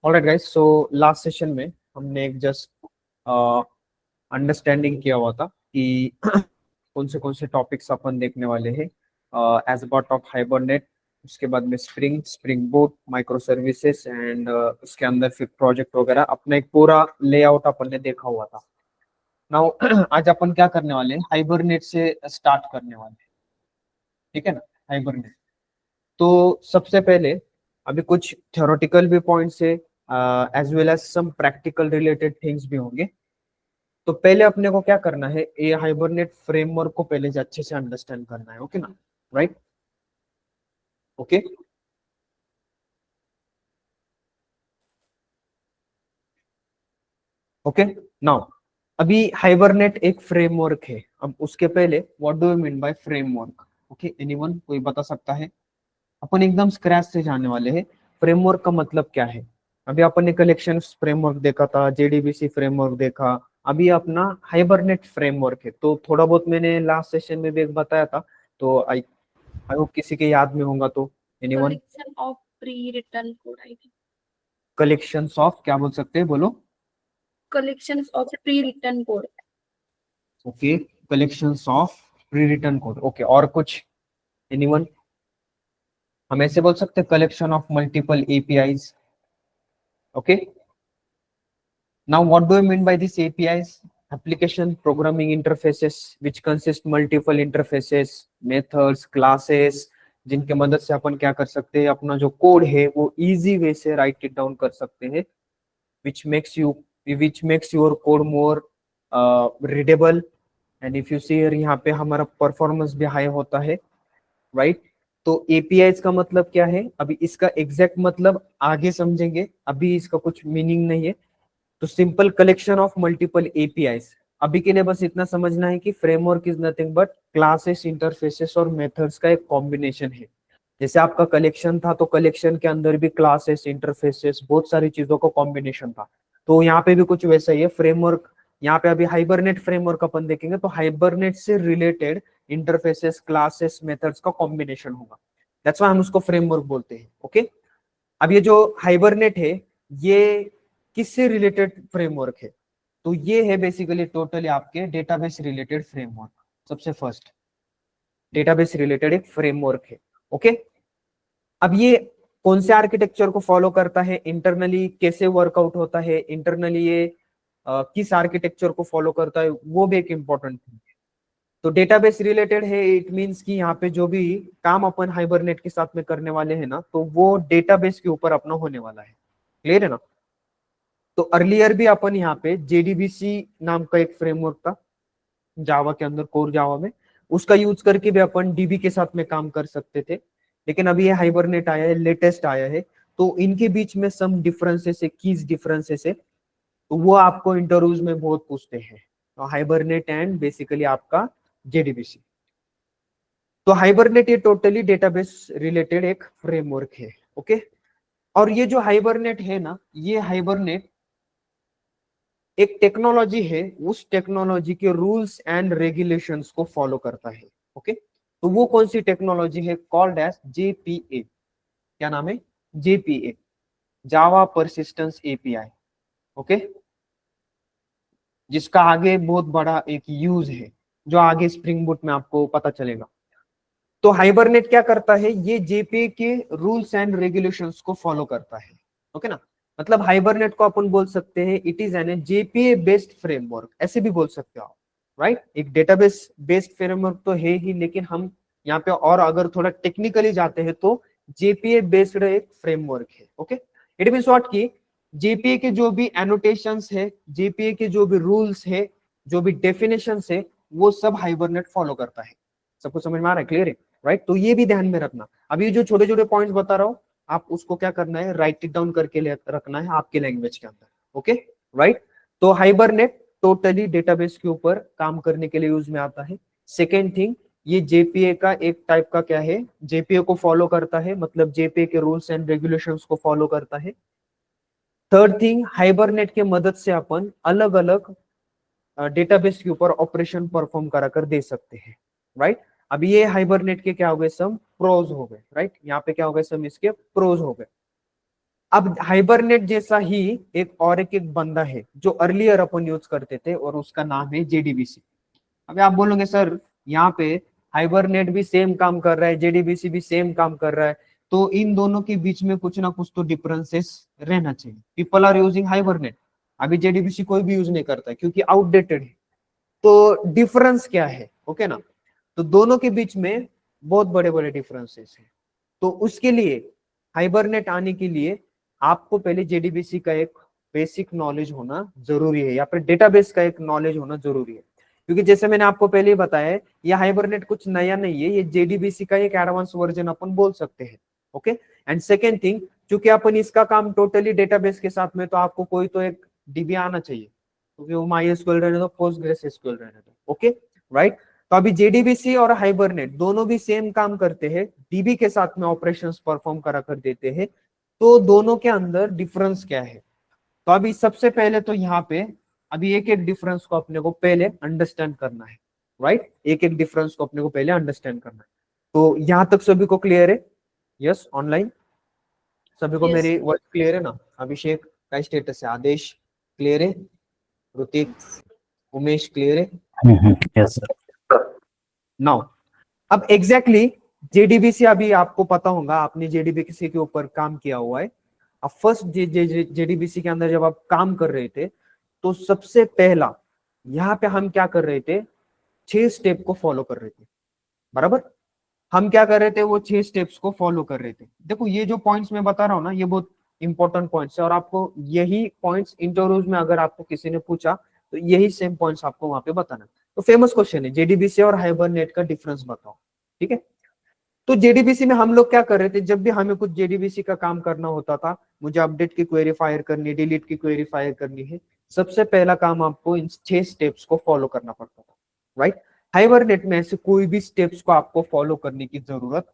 Alright guys, so last session में हमने एक जस्ट अंडरस्टैंडिंग किया हुआ था कि कौन से टॉपिक्स अपन देखने वाले हैं as a part of Hibernate. उसके बाद में Spring Boot, micro services and उसके अंदर फिर प्रोजेक्ट वगैरह, अपना एक पूरा लेआउट अपन ने देखा हुआ था। नाउ आज अपन क्या करने वाले हैं, हाइबरनेट से स्टार्ट करने वाले हैं। ठीक है ना, हाइबरनेट। तो सबसे पहले अभी कुछ थ्योरेटिकल भी पॉइंट्स है as well as some practical related things भी होंगे। तो पहले अपने को क्या करना है, ये हाइबरनेट फ्रेमवर्क को पहले से अच्छे से अंडरस्टैंड करना है। ओके ना, राइट? Okay, okay. नाउ अभी हाइबरनेट एक फ्रेमवर्क है। अब उसके पहले what do you mean bye framework? Okay, anyone कोई बता सकता है? अपन एकदम स्क्रैच से जाने वाले हैं। फ्रेमवर्क का मतलब क्या है? अभी अपन ने कलेक्शन फ्रेमवर्क देखा था, जेडीबीसी फ्रेमवर्क देखा। अभी अपना हाइबरनेट फ्रेमवर्क है। तो थोड़ा बहुत मैंने लास्ट सेशन में भी एक बताया था, तो आई आई होप किसी के याद में होगा। तो anyone? collection of pre-written code, I think. Collections of क्या बोल सकते हैं, बोलो? Collections of pre-written code. Okay, collections of pre written code. Okay, और कुछ? एनीवन? हम ऐसे बोल सकते हैं, collection of multiple APIs. Okay, now what do you mean by these APIs? Application programming interfaces which consist multiple interfaces, methods, classes, जिनके मदद से अपन क्या कर सकते हैं, अपना जो कोड है वो इजी वे से राइट इट डाउन कर सकते हैं, which makes you which makes your code more readable। And if you see यहाँ पे हमारा परफॉर्मेंस भी हाई होता है, राइट? तो एपीआईज का मतलब क्या है, अभी इसका एग्जैक्ट मतलब आगे समझेंगे, अभी इसका कुछ मीनिंग नहीं है। तो simple collection of multiple APIs. अभी के लिए बस इतना समझना है कि framework is nothing but classes, interfaces और मेथड्स का एक कॉम्बिनेशन है। जैसे आपका कलेक्शन था, तो कलेक्शन के अंदर भी क्लासेस, इंटरफेसेस, बहुत सारी चीजों का कॉम्बिनेशन था। तो यहाँ पे भी कुछ वैसा ही है फ्रेमवर्क। यहाँ पे अभी हाइबरनेट फ्रेमवर्क अपन देखेंगे, तो हाइबरनेट से रिलेटेड इंटरफेसेस, क्लासेस, मेथड्स का कॉम्बिनेशन होगा। दैट्स व्हाई हम उसको फ्रेमवर्क बोलते हैं। ओके, अब ये जो हाइबरनेट है, ये किससे रिलेटेड फ्रेमवर्क है? तो ये है बेसिकली टोटली आपके डेटाबेस रिलेटेड फ्रेमवर्क। सबसे फर्स्ट डेटाबेस रिलेटेड एक फ्रेमवर्क है। ओके, अब ये कौन से आर्किटेक्चर को फॉलो करता है, इंटरनली कैसे वर्कआउट होता है, इंटरनली ये किस आर्किटेक्चर को फॉलो करता है, वो भी एक इंपॉर्टेंट थिंग है। तो डेटाबेस रिलेटेड है, इट मींस कि यहाँ पे जो भी काम अपन हाइबरनेट के साथ में करने वाले हैं ना, तो वो डेटाबेस के ऊपर अपना होने वाला है। क्लियर है ना? तो अर्लियर भी अपन यहाँ पे जेडीबीसी नाम का एक फ्रेमवर्क था जावा के अंदर, कोर जावा में, उसका यूज करके भी अपन डीबी के साथ में काम कर सकते थे। लेकिन अभी ये हाइबरनेट आया है, लेटेस्ट आया है, तो इनके बीच में सम डिफरेंसेस है, कीज डिफरेंसेस है। तो वो आपको इंटरव्यूज में बहुत पूछते हैं, तो हाइबरनेट एंड बेसिकली आपका जेडीबीसी। तो हाइबरनेट ये टोटली डेटाबेस रिलेटेड एक फ्रेमवर्क है। ओके, और ये जो हाइबरनेट है ना, ये हाइबरनेट एक टेक्नोलॉजी है, उस टेक्नोलॉजी के रूल्स एंड रेगुलेशंस को फॉलो करता है। ओके, तो वो कौन सी टेक्नोलॉजी है? Called as JPA. क्या नाम है? JPA, Java persistence API. Okay, जिसका आगे बहुत बड़ा एक यूज है, जो आगे स्प्रिंग बूट में आपको पता चलेगा। तो हाइबरनेट क्या करता है, ये जेपीए के रूल्स एंड रेगुलेशंस को फॉलो करता है। ओके ना, मतलब हाइबरनेट को अपन बोल सकते हैं it is an JPA based framework, ऐसे भी बोल सकते हो आप, राइट? एक डेटाबेस बेस्ड फ्रेमवर्क तो है ही, लेकिन हम यहाँ पे और अगर थोड़ा टेक्निकली जाते हैं तो जेपीए बेस्ड एक फ्रेमवर्क है। ओके, इट मीन्स व्हाट की जेपीए के जो भी एनोटेशंस है, जेपीए के जो भी रूल्स है, जो भी डेफिनेशंस है, वो सब हाइबरनेट फॉलो करता है। सबको समझ में आ रहा है? क्लियर है? राइट? तो ये भी ध्यान में रखना। अभी जो छोटे छोटे पॉइंट्स बता रहा हूँ, आप उसको क्या करना है, राइट इट डाउन करके रखना है आपके लैंग्वेज के अंदर। Okay, right? तो हाइबरनेट टोटली डेटाबेस के ऊपर काम करने के लिए यूज में आता है। सेकेंड थिंग, ये जेपीए का एक टाइप का क्या है, जेपीए को फॉलो करता है, मतलब जेपीए के रूल्स एंड रेगुलेशंस को फॉलो करता है। थर्ड थिंग, हाइबरनेट के मदद से अपन अलग अलग डेटाबेस के ऊपर ऑपरेशन परफॉर्म करा कर दे सकते हैं, राइट? अभी ये हाइबरनेट के क्या हो गए, सम प्रोज हो गए, राइट? यहाँ पे क्या हो गए, सम इसके प्रोज हो गए। अब हाइबरनेट जैसा ही एक बंदा है जो अर्लियर अपन यूज करते थे और उसका नाम है जेडीबीसी। अभी आप बोलोगे सर यहाँ पे हाइबरनेट भी सेम काम कर रहा है, जेडीबीसी भी सेम काम कर रहा है, तो इन दोनों के बीच में कुछ ना कुछ तो डिफरेंसेस रहना चाहिए। पीपल आर यूजिंग हाइबरनेट, अभी जेडीबीसी कोई भी यूज नहीं करता है क्योंकि आउटडेटेड है। तो डिफरेंस क्या है, ओके ना? तो दोनों के बीच में बहुत बड़े बड़े डिफरेंसेस हैं। तो उसके लिए हाइबरनेट आने के लिए आपको पहले जेडीबीसी का एक बेसिक नॉलेज होना जरूरी है, या फिर डेटाबेस का एक नॉलेज होना जरूरी है। क्योंकि जैसे मैंने आपको पहले ही बताया, ये हाइबरनेट कुछ नया नहीं है, ये जेडीबीसी का एक एडवांस वर्जन अपन बोल सकते हैं। ओके, एंड सेकेंड थिंग, क्योंकि अपन इसका काम टोटली डेटाबेस के साथ में, तो आपको कोई तो एक डीबी आना चाहिए, क्योंकि वो MySQL रहने दो, PostgreSQL रहने दो। Okay, right. तो अभी जेडीबीसी और हाइबरनेट दोनों भी सेम काम करते हैं, डीबी के साथ में ऑपरेशंस परफॉर्म करा कर देते हैं। तो दोनों के अंदर डिफरेंस क्या है? तो अभी सबसे पहले तो यहाँ पे अभी एक एक डिफरेंस को अपने को पहले अंडरस्टैंड करना है, राइट? एक एक डिफरेंस को अपने को पहले अंडरस्टैंड करना है। तो यहां तक सभी को क्लियर है? यस, ऑनलाइन सभी को Yes. मेरी वर्ड क्लियर है ना? अभिषेक का स्टेटस है, आदेश क्लियर है, ऋतिक, उमेश क्लियर है? Yes sir. नाउ अब एग्जैक्टली जेडीबीसी, अभी आपको पता होगा, आपने जेडीबीसी के ऊपर काम किया हुआ है। अब फर्स्ट जेडीबीसी के अंदर जब आप काम कर रहे थे, तो सबसे पहला यहाँ पे हम क्या कर रहे थे, 6 स्टेप को फॉलो कर रहे थे, बराबर? हम क्या कर रहे थे, वो 6 स्टेप्स को फॉलो कर रहे थे। देखो ये जो पॉइंट्स मैं बता रहा हूँ ना, ये बहुत इंपॉर्टेंट पॉइंट्स है, और आपको यही पॉइंट्स इंटरव्यूज में अगर आपको किसी ने पूछा तो यही सेम पॉइंट्स आपको वहां पे बताना। तो फेमस क्वेश्चन है, जेडीबीसी और हाइबरनेट का डिफरेंस बताओ, ठीक है? तो जेडीबीसी में हम लोग क्या कर रहे थे, जब भी हमें कुछ जेडीबीसी का काम करना होता था, मुझे अपडेट की क्वेरी फायर करनी, डिलीट की क्वेरी फायर करनी है, सबसे पहला काम आपको इन 6 स्टेप्स को फॉलो करना पड़ता था, राइट? हाइबरनेट में ऐसे कोई भी स्टेप्स को आपको फॉलो करने की जरूरत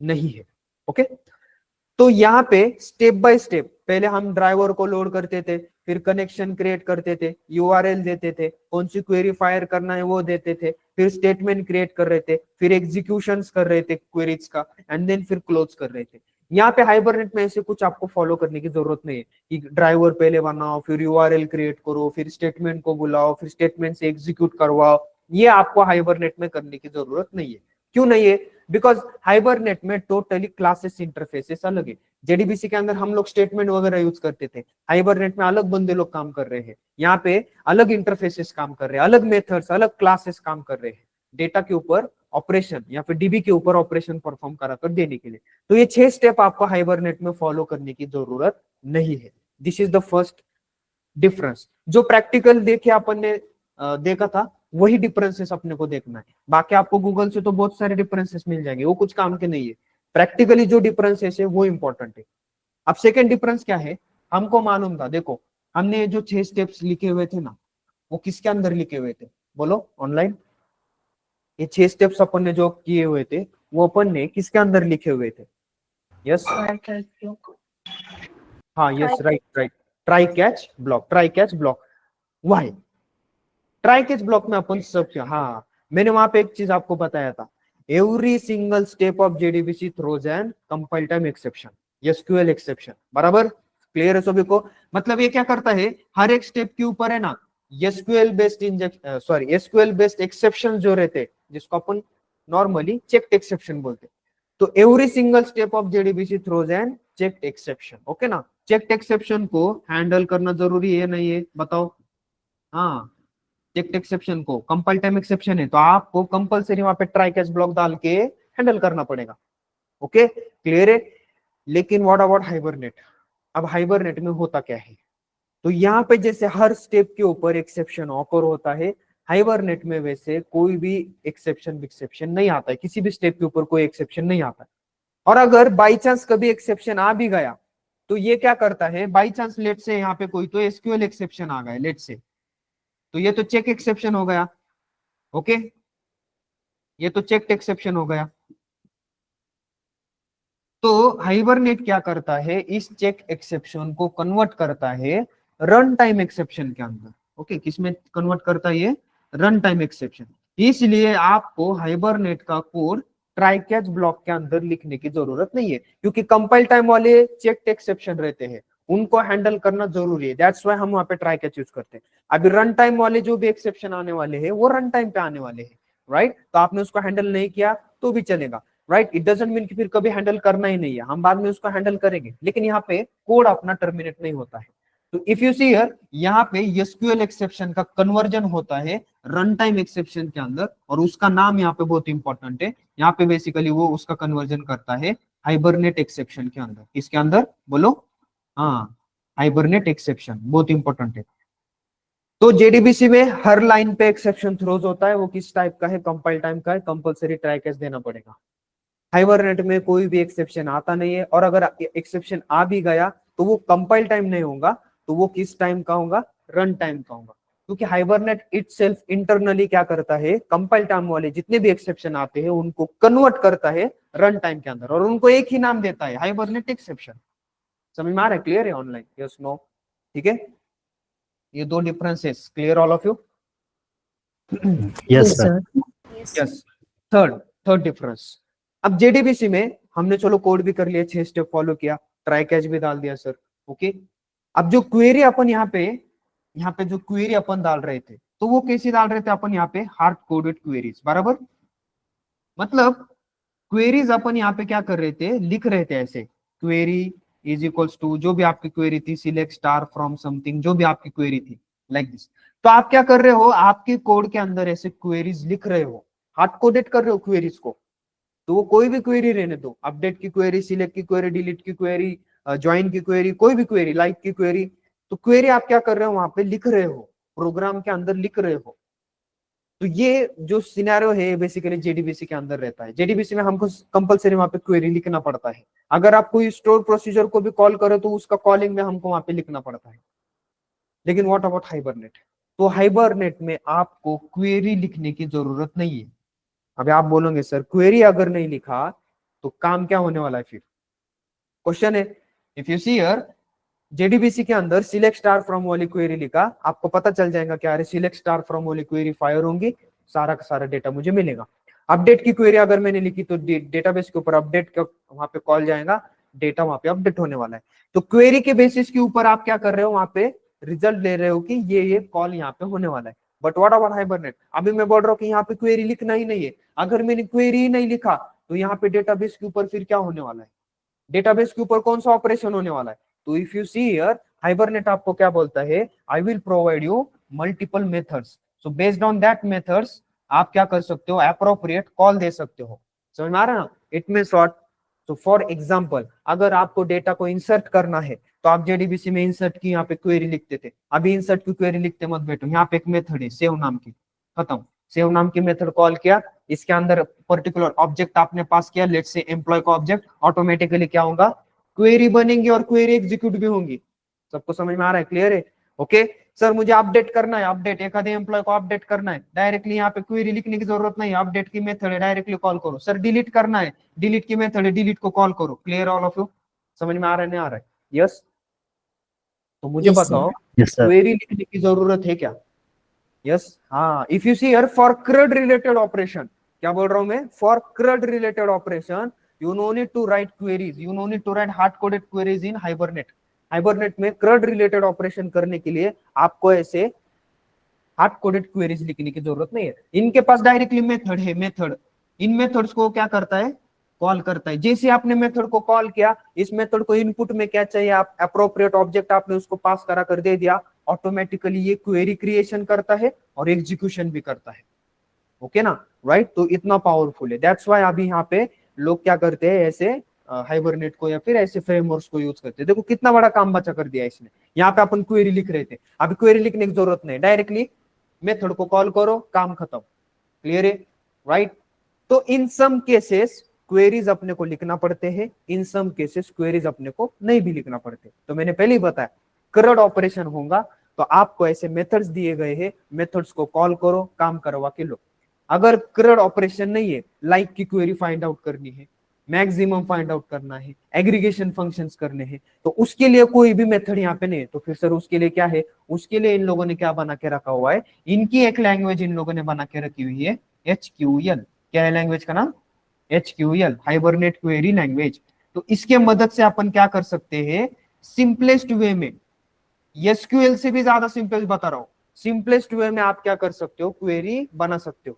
नहीं है। ओके, तो यहाँ पे स्टेप बाय स्टेप पहले हम ड्राइवर को लोड करते थे, फिर कनेक्शन क्रिएट करते थे, यूआरएल देते थे, कौन सी क्वेरी फायर करना है वो देते थे, फिर स्टेटमेंट क्रिएट कर रहे थे, फिर एग्जीक्यूशंस कर रहे थे क्वेरीज का, एंड देन फिर क्लोज कर रहे थे। यहाँ पे हाइबरनेट में ऐसे कुछ आपको फॉलो करने की जरूरत नहीं है कि ड्राइवर पहले बनाओ, फिर यूआरएल क्रिएट करो, फिर स्टेटमेंट को बुलाओ, फिर स्टेटमेंट से एग्जीक्यूट करवाओ। ये आपको हाइबरनेट में करने की जरूरत नहीं है। क्यों नहीं है? बिकॉज हाइबरनेट में टोटली क्लासेस इंटरफेसेस अलग है। जेडीबीसी के अंदर हम लोग स्टेटमेंट वगैरह यूज करते थे, हाइबरनेट में अलग बंदे लोग काम कर रहे हैं, यहाँ पे अलग इंटरफेसेस काम कर रहे हैं, अलग मेथड्स, अलग क्लासेस काम कर रहे हैं, डेटा के ऊपर ऑपरेशन या फिर डीबी के ऊपर ऑपरेशन परफॉर्म करा कर देने के लिए। तो ये 6 स्टेप आपको हाइबरनेट में फॉलो करने की जरूरत नहीं है। This is the first difference. जो प्रैक्टिकल देखे अपन ने देखा था, वही डिफरेंसेस अपने को देखना है। बाकी आपको गूगल से तो बहुत सारे डिफरेंसेस मिल जाएंगे, वो कुछ काम के नहीं है। प्रैक्टिकली जो डिफरेंसेस है वो इंपॉर्टेंट है। अब सेकेंड डिफरेंस क्या है, हमको मालूम था, देखो हमने जो 6 स्टेप्स लिखे हुए थे ना, वो किसके अंदर लिखे हुए थे, बोलो ऑनलाइन? ये 6 स्टेप्स अपन ने जो किए हुए थे, वो अपन ने किसके अंदर लिखे हुए थे? यस, हाँ, yes, right right, try catch block, try catch block. Why try catch block में अपन सब, हाँ मैंने वहां पे एक चीज आपको बताया था, every single step of JDBC throws an compile time exception, SQL exception, बराबर? क्लियर है सभी को? मतलब ये क्या करता है, हर एक स्टेप के ऊपर है ना SQL based injection, sorry SQL based exception जो रहते, जिसको अपन नॉर्मली चेक्ड एक्सेप्शन बोलते, तो every single step of JDBC throws an checked exception. Okay ना? चेक्ड एक्सेप्शन को हैंडल करना जरूरी है नहीं है, बताओ? हाँ, चेक्ड एक्सेप्शन को, कंपाइल टाइम एक्सेप्शन है तो आपको कंपलसरी वहां पे ट्राई कैच ब्लॉक डाल के हैंडल करना पड़ेगा। ओके, क्लियर है? लेकिन व्हाट अबाउट हाइबरनेट? अब हाइबरनेट में होता क्या है, तो यहाँ पे जैसे हर स्टेप के ऊपर एक्सेप्शन ऑकर होता है, हाइबरनेट में वैसे कोई भी एक्सेप्शन नहीं आता है, किसी भी स्टेप के ऊपर कोई एक्सेप्शन नहीं आता है। और अगर बाई चांस कभी एक्सेप्शन आ भी गया, तो ये क्या करता है, बाई चांस लेट से यहाँ पे कोई तो एसक्यूएल एक्सेप्शन आ गया लेट से, तो ये तो चेक एक्सेप्शन हो गया। ओके, ये तो चेक एक्सेप्शन हो गया। तो हाइबरनेट क्या करता है, इस चेक एक्सेप्शन को कन्वर्ट करता है रन टाइम एक्सेप्शन के अंदर। ओके, किसमें कन्वर्ट करता है ये? Run time exception. इसलिए आपको हाइबरनेट का कोड ट्राई कैच ब्लॉक के अंदर लिखने की जरूरत नहीं है, क्योंकि कंपाइल टाइम वाले चेक्ड एक्सेप्शन रहते हैं, उनको हैंडल करना जरूरी है। दैट्स व्हाई हम वहां पे ट्राई कैच यूज करते हैं। अभी रन टाइम वाले जो भी एक्सेप्शन आने वाले हैं वो रन टाइम पे आने वाले हैं, राइट? तो आपने उसको हैंडल नहीं किया तो भी चलेगा, राइट? इट डजंट मीन कि फिर कभी हैंडल करना ही नहीं है, हम बाद में उसको हैंडल करेंगे, लेकिन यहाँ पे कोड अपना टर्मिनेट नहीं होता है। तो इफ यू सी हियर, यहाँ पे एसक्यूएल एक्सेप्शन का कन्वर्जन होता है रन टाइम एक्सेप्शन के अंदर, और उसका नाम यहाँ पे बहुत इंपॉर्टेंट है। यहाँ पे बेसिकली वो उसका कन्वर्जन करता है हाइबरनेट एक्सेप्शन के अंदर। इसके अंदर बोलो, हाँ, हाइबरनेट एक्सेप्शन बहुत इंपॉर्टेंट है। तो जेडीबीसी में हर लाइन पे एक्सेप्शन थ्रोज होता है, वो किस टाइप का है? कंपाइल टाइम का है, कंपलसरी ट्राई कैच देना पड़ेगा। हाइबरनेट में कोई भी एक्सेप्शन आता नहीं है, और अगर एक्सेप्शन आ भी गया तो वो कंपाइल टाइम नहीं होगा, तो वो किस टाइम का होगा? रन टाइम का होगा। क्योंकि हाइबरनेट इटसेल्फ इंटरनली क्या करता है, कंपाइल टाइम वाले जितने भी एक्सेप्शन आते हैं उनको कन्वर्ट करता है रन टाइम के अंदर, और उनको एक ही नाम देता है, हाइबरनेट एक्सेप्शन। समझ में आ रहा है? क्लियर है ऑनलाइन? Yes, no? ठीक है, ये दो differences clear all of you? Yes sir. Yes. Yes. Third difference, अब जेडीबीसी में हमने चलो कोड भी कर लिया, 6 स्टेप फॉलो किया, ट्राई कैच भी डाल दिया सर, ओके। अब जो क्वेरी अपन यहाँ पे जो क्वेरी अपन डाल रहे थे, तो वो कैसे डाल रहे थे अपन? यहाँ पे हार्ड कोडेड क्वेरीज, बराबर? मतलब क्वेरीज अपन यहाँ पे क्या कर रहे थे, लिख रहे थे ऐसे, क्वेरी इज इक्वल्स टू, जो भी आपकी क्वेरी थी, सिलेक्ट स्टार फ्रॉम समथिंग, जो भी आपकी क्वेरी थी, लाइक दिस। तो आप क्या कर रहे हो, आपके कोड के अंदर ऐसे क्वेरीज लिख रहे हो, हार्ड कोडेड कर रहे हो क्वेरीज को। तो वो कोई भी क्वेरी रहने दो, अपडेट की क्वेरी, सिलेक्ट की क्वेरी, डिलीट की क्वेरी, ज्वाइन की क्वेरी, कोई भी क्वेरी, लाइक की क्वेरी, तो क्वेरी आप क्या कर रहे हो, वहां पे लिख रहे हो, प्रोग्राम के अंदर लिख रहे हो। तो ये जो सिनेरियो है बेसिकली जेडीबीसी के अंदर रहता है। जेडीबीसी में हमको कंपलसरी वहां पे क्वेरी लिखना पड़ता है। अगर आप कोई स्टोर प्रोसीजर को भी कॉल करो तो उसका कॉलिंग में हमको वहां पे लिखना पड़ता है। लेकिन व्हाट अबाउट हाइबरनेट? तो हाइबरनेट में आपको क्वेरी लिखने की जरूरत नहीं है। अभी आप बोलोगे सर क्वेरी अगर नहीं लिखा तो काम क्या होने वाला है फिर? क्वेश्चन है, if you see here, JDBC के अंदर सिलेक्ट स्टार फ्रॉम वाली क्वेरी लिखा, आपको पता चल जाएगा क्या, अरे सिलेक्ट स्टार फ्रॉम वाली क्वेरी फायर होंगी, सारा का सारा डेटा मुझे मिलेगा। अपडेट की क्वेरी अगर मैंने लिखी तो डेटाबेस के ऊपर अपडेट का वहां पे कॉल जाएगा, डेटा वहां पे अपडेट होने वाला है। तो क्वेरी के बेसिस के ऊपर आप क्या कर रहे हो, वहां पे रिजल्ट ले रहे हो कि ये कॉल यहाँ पे होने वाला है। But what about hibernate? अभी मैं बोल रहा हूँ कि यहाँ पे क्वेरी लिखना ही नहीं है। अगर मैंने क्वेरी ही नहीं लिखा तो यहाँ पे डेटाबेस के ऊपर फिर क्या होने वाला है, डेटाबेस के ऊपर कौन सा ऑपरेशन होने वाला है? तो if you see here, hibernate आपको क्या बोलता है, I will provide you multiple methods, so based on that methods आप क्या कर सकते हो, अप्रोप्रिएट कॉल दे सकते हो। समझ में आ रहा है ना? इट मीन शॉर्ट, तो फॉर एग्जांपल अगर आपको डेटा को इंसर्ट करना है तो आप जेडीबीसी में इंसर्ट की यहाँ पे क्वेरी लिखते थे, अभी इंसर्ट की क्वेरी लिखते मत बैठो, यहाँ पे एक मेथड है सेव नाम की, खत्म। सेव नाम की मेथड कॉल किया, इसके अंदर पर्टिकुलर ऑब्जेक्ट आपने पास किया, लेट्स से एम्प्लॉय का ऑब्जेक्ट, ऑटोमेटिकली क्या होगा, क्वेरी बनेंगी और क्वेरी एग्जीक्यूट भी होंगी। सबको समझ में आ रहा है? क्लियर है? ओके सर, मुझे अपडेट करना है, अपडेट एक आधे एम्प्लॉय को अपडेट करना है, डायरेक्टली यहाँ पे क्वेरी लिखने की जरूरत नहीं है, अपडेट की मेथड है, डायरेक्टली कॉल करो। सर डिलीट करना है, डिलीट की मेथड है, डिलीट को कॉल करो। Clear all of you? समझ में आ रहा है नहीं आ रहा है? यस? तो मुझे बताओ यस सर। क्वेरी लिखने की जरूरत है क्या? यस, हाँ। If you see here, for CRUD related operation, क्या बोल रहा हूं मैं, for CRUD related operation you no need to write queries, you no need to write hard coded queries in Hibernate. Hibernate में CRUD रिलेटेड ऑपरेशन करने के लिए आपको ऐसे हार्ड कोडेड क्वेरीज लिखने की जरूरत नहीं है। इनके पास डायरेक्टली मेथड है, मेथड, इन मेथड्स को क्या करता है, कॉल करता है। जैसे आपने मेथड को कॉल किया, इस मेथड को इनपुट में क्या चाहिए, आप अप्रोप्रिएट ऑब्जेक्ट आपने उसको पास करा कर दे दिया, ऑटोमेटिकली ये क्वेरी क्रिएशन करता है और एग्जीक्यूशन भी करता है। ओके ना, राइट? तो इतना पावरफुल है, दैट्स व्हाई अभी यहाँ पे लोग क्या करते हैं, ऐसे हाइबरनेट को या फिर ऐसे फ्रेमवर्क्स को यूज करते हैं। देखो कितना बड़ा काम बचा कर दिया इसने। यहाँ पे अपन क्वेरी लिख रहे थे, अभी क्वेरी लिखने की जरूरत नहीं, डायरेक्टली मेथड को कॉल करो, काम खत्म। क्लियर है? राइट? तो इन सम केसेस क्वेरीज अपने को लिखना पड़ते हैं, इन सम केसेस क्वेरीज अपने को नहीं भी लिखना पड़ते। तो मैंने पहले ही बताया, CRUD ऑपरेशन होगा तो आपको ऐसे मेथड्स दिए गए हैं, मेथड्स को कॉल करो, काम करवा के लो। अगर CRUD ऑपरेशन नहीं है, लाइक की क्वेरी फाइंड आउट करनी है, मैक्सिमम फाइंड आउट करना है, एग्रीगेशन फंक्शंस करने हैं, तो उसके लिए कोई भी मेथड यहाँ पे नहीं है। तो फिर सर उसके लिए क्या है, उसके लिए इन लोगों ने क्या बना के रखा हुआ है, इनकी एक लैंग्वेज इन लोगों ने बना के रखी हुई है, HQL। क्या है लैंग्वेज का नाम? HQL hibernate query language. तो इसके मदद से अपन क्या कर सकते हैं, सिंपलेस्ट वे में, एसक्यूएल से भी ज्यादा सिंपल बता रहा हूं, सिंपलेस्ट वे में आप क्या कर सकते हो, क्वेरी बना सकते हो।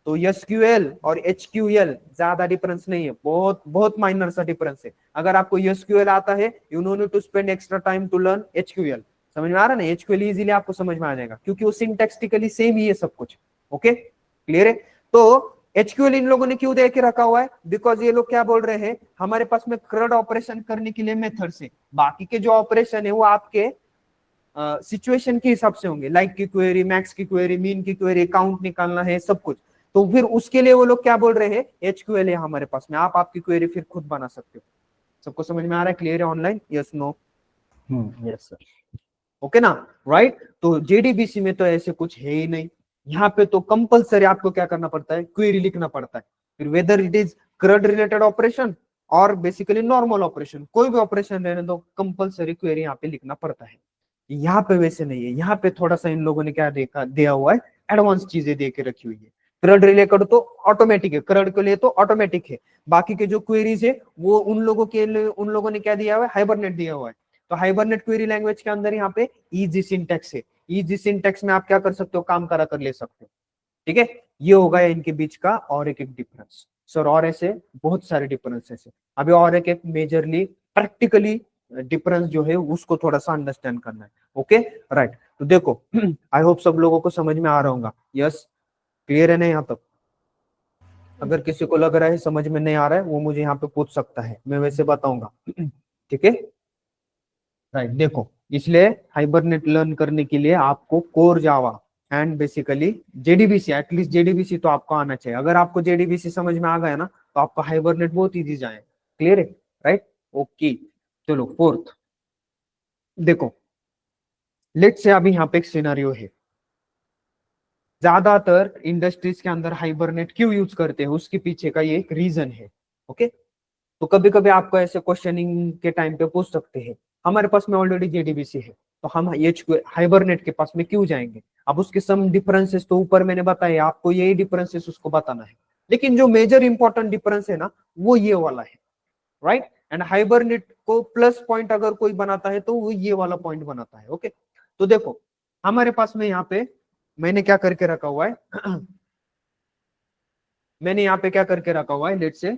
तो एसक्यूएल और एचक्यूएल ज्यादा डिफरेंस नहीं है, बहुत बहुत माइनर सा डिफरेंस है। अगर आपको एसक्यूएल आता है, you no need to spend extra time to learn HQL. समझ में आ रहा है ना, एचक्यूएल इजीली आपको समझ में आ जाएगा क्योंकि वो सिंटैक्टिकली सेम ही है सब कुछ। ओके क्लियर है। तो एचक्यूएल इन लोगों ने क्यों दे के रखा हुआ है, बिकॉज ये लोग क्या बोल रहे हैं, हमारे पास में क्रड ऑपरेशन करने के लिए मेथड्स है, बाकी के जो ऑपरेशन है वो आपके सिचुएशन के हिसाब से होंगे, लाइक की क्वेरी, मैक्स की क्वेरी, मीन की क्वेरी, काउंट निकालना है, सब कुछ। तो फिर उसके लिए वो लोग क्या बोल रहे हैं, एचक्यूएल है हमारे पास में, आप आपकी क्वेरी फिर खुद बना सकते हो। सबको समझ में आ रहा है, क्लियर है online, yes no? Yes sir. Okay ना, राइट। तो जेडीबीसी में तो ऐसे कुछ है ही नहीं, यहाँ पे तो कंपलसरी आपको क्या करना पड़ता है, क्वेरी लिखना पड़ता है। फिर whether it is क्रड related operation और बेसिकली नॉर्मल ऑपरेशन, कोई भी ऑपरेशन रहने दो, कंपलसरी क्वेरी यहाँ पे लिखना पड़ता है। यहाँ पे वैसे नहीं है, यहाँ पे थोड़ा सा इन लोगों ने क्या देखा दिया हुआ है, एडवांस चीजें दे के रखी हुई है। क्रड रिलेटेड तो ऑटोमेटिक है, क्रड के लिए तो ऑटोमेटिक है, बाकी के जो क्वेरीज है वो उन लोगों के लिए उन लोगों ने क्या दिया हुआ है, हाइबरनेट दिया हुआ है। तो हाइबरनेट क्वेरी लैंग्वेज के अंदर यहाँ पे इजी सिंटैक्स है, इजी सिंटैक्स में आप क्या कर सकते हो, काम करा कर ले सकते हो। ठीक है, ये होगा इनके बीच का और एक डिफरेंस सर, और ऐसे बहुत सारे डिफरेंसेस है। अभी और एक मेजरली प्रैक्टिकली डिफरेंस जो है उसको थोड़ा सा अंडरस्टैंड करना है। Okay right. तो देखो आई होप सब लोगों को समझ में आ रहा होगा, यस क्लियर है ना यहाँ तक? अगर किसी को लग रहा है समझ में नहीं आ रहा है वो मुझे यहाँ पे पूछ सकता है, मैं वैसे बताऊंगा। ठीक है राइट। देखो इसलिए हाइबरनेट लर्न करने के लिए आपको core Java and basically JDBC, at least JDBC तो आपको आना चाहिए। अगर आपको जेडीबीसी समझ में आ गया ना तो आपका हाइबरनेट बहुत इजी जाए। क्लियर है राइट? ओके चलो फोर्थ देखो, लेट्स से अभी यहाँ पे एक सिनेरियो है, ज्यादातर इंडस्ट्रीज के अंदर हाइबरनेट क्यों यूज करते हैं उसके पीछे का ये एक रीजन है। ओके तो कभी कभी आपको ऐसे क्वेश्चनिंग के टाइम पे पूछ सकते हैं, हमारे पास में ऑलरेडी जेडीबीसी है तो हम हाइबरनेट के पास में क्यों जाएंगे। अब उसके सम डिफरेंसेस तो ऊपर मैंने बताया, आपको यही डिफरेंसेस उसको बताना है, लेकिन जो मेजर इंपॉर्टेंट डिफरेंस है ना वो ये वाला है, राइट। एंड हाइबरनेट को प्लस पॉइंट अगर कोई बनाता है तो वो ये वाला पॉइंट बनाता है। ओके तो देखो हमारे पास में यहाँ पे मैंने क्या करके रखा हुआ है मैंने यहाँ पे क्या करके रखा हुआ है, लेट से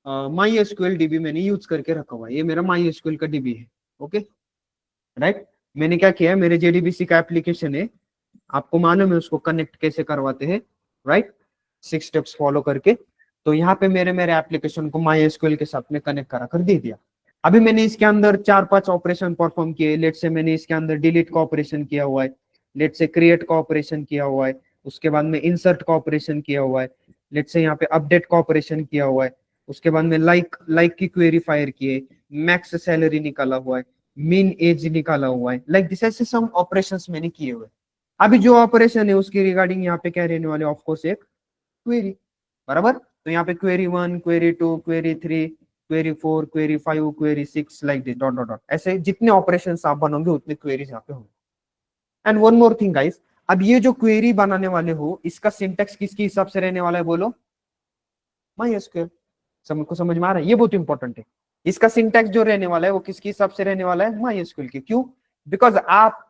माई एसक्यूएल डीबी मैंने यूज करके रखा हुआ है, ये मेरा माई एसक्यूएल का डीबी है। Okay right. मैंने क्या किया है, मेरे जेडीबीसी का एप्लीकेशन है, आपको मालूम है उसको कनेक्ट कैसे करवाते हैं, राइट 6 स्टेप्स फॉलो करके। तो यहाँ पे मेरे एप्लीकेशन को माई एसक्यूएल के साथ में कनेक्ट करा कर दे दिया। अभी मैंने इसके अंदर 4-5 ऑपरेशन परफॉर्म किए, लेट से मैंने इसके अंदर डिलीट का ऑपरेशन किया हुआ है, लेट से क्रिएट का ऑपरेशन किया हुआ है, उसके बाद में इंसर्ट का ऑपरेशन किया हुआ है, लेट से यहाँ पे अपडेट का ऑपरेशन किया हुआ है, उसके बाद में लाइक की क्वेरी फायर किए, मैक्स सैलरी निकाला हुआ है, मीन एज निकाला हुआ है, लाइक दिस ऐसे सम ऑपरेशंस मैंने किए हुए। अभी जो ऑपरेशन है उसकी रिगार्डिंग यहाँ पे क्या रहने वाले, ऑफकोर्स एक क्वेरी, बराबर। तो यहाँ पे query 1, query 2, query 3, query 4, query 5, query 6, like this dot dot dot, ऐसे जितने ऑपरेशन आप बनोगे उतने क्वेरीज यहाँ पे होंगे। And one more thing guys, अब ये जो क्वेरी बनाने वाले हो इसका सिंटेक्स किसके हिसाब से रहने वाला है, बोलो माई एसक्यूएल। सबको समझ में आ रहा है, ये बहुत इंपॉर्टेंट है। इसका सिंटेक्स जो रहने वाला है वो किसके हिसाब से रहने वाला है, माई एसक्यूएल के। क्यों? बिकॉज आप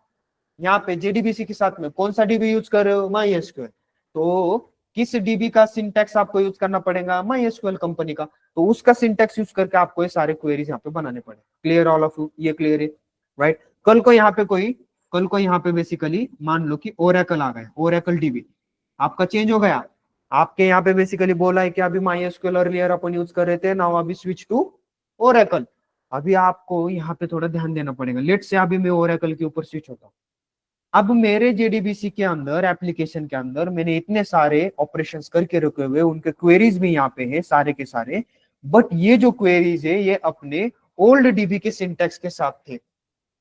यहाँ पे जेडीबीसी के साथ में कौन सा डीबी यूज कर रहे हो, माई एसक्यूएल, तो किस डीबी का सिंटेक्स आपको यूज करना पड़ेगा, माई एसक्यूएल कंपनी का, तो उसका सिंटेक्स यूज करके आपको ये सारे क्वेरीज यहाँ पे बनाने पड़े। क्लियर ऑल ऑफ यू, ये क्लियर है राइट? कल को यहाँ पे बेसिकली मान लो कि ओरेकल आ गया, ओरेकल डीबी आपका चेंज हो गया, आपके यहाँ पे बेसिकली बोला है कि अभी my SQL earlier upon use कर रहे थे, नाउ अभी स्विच टू ओरेकल। अभी आपको यहाँ पे थोड़ा ध्यान देना पड़ेगा, लेट से अभी मैं ओरेकल के ऊपर स्विच होता हूँ। अब मेरे जेडीबीसी के अंदर एप्लीकेशन के अंदर मैंने इतने सारे ऑपरेशंस करके रखे हुए, उनके क्वेरीज भी यहाँ पे है सारे के सारे, बट ये जो क्वेरीज है ये अपने ओल्ड डीबी के सिंटेक्स के साथ थे।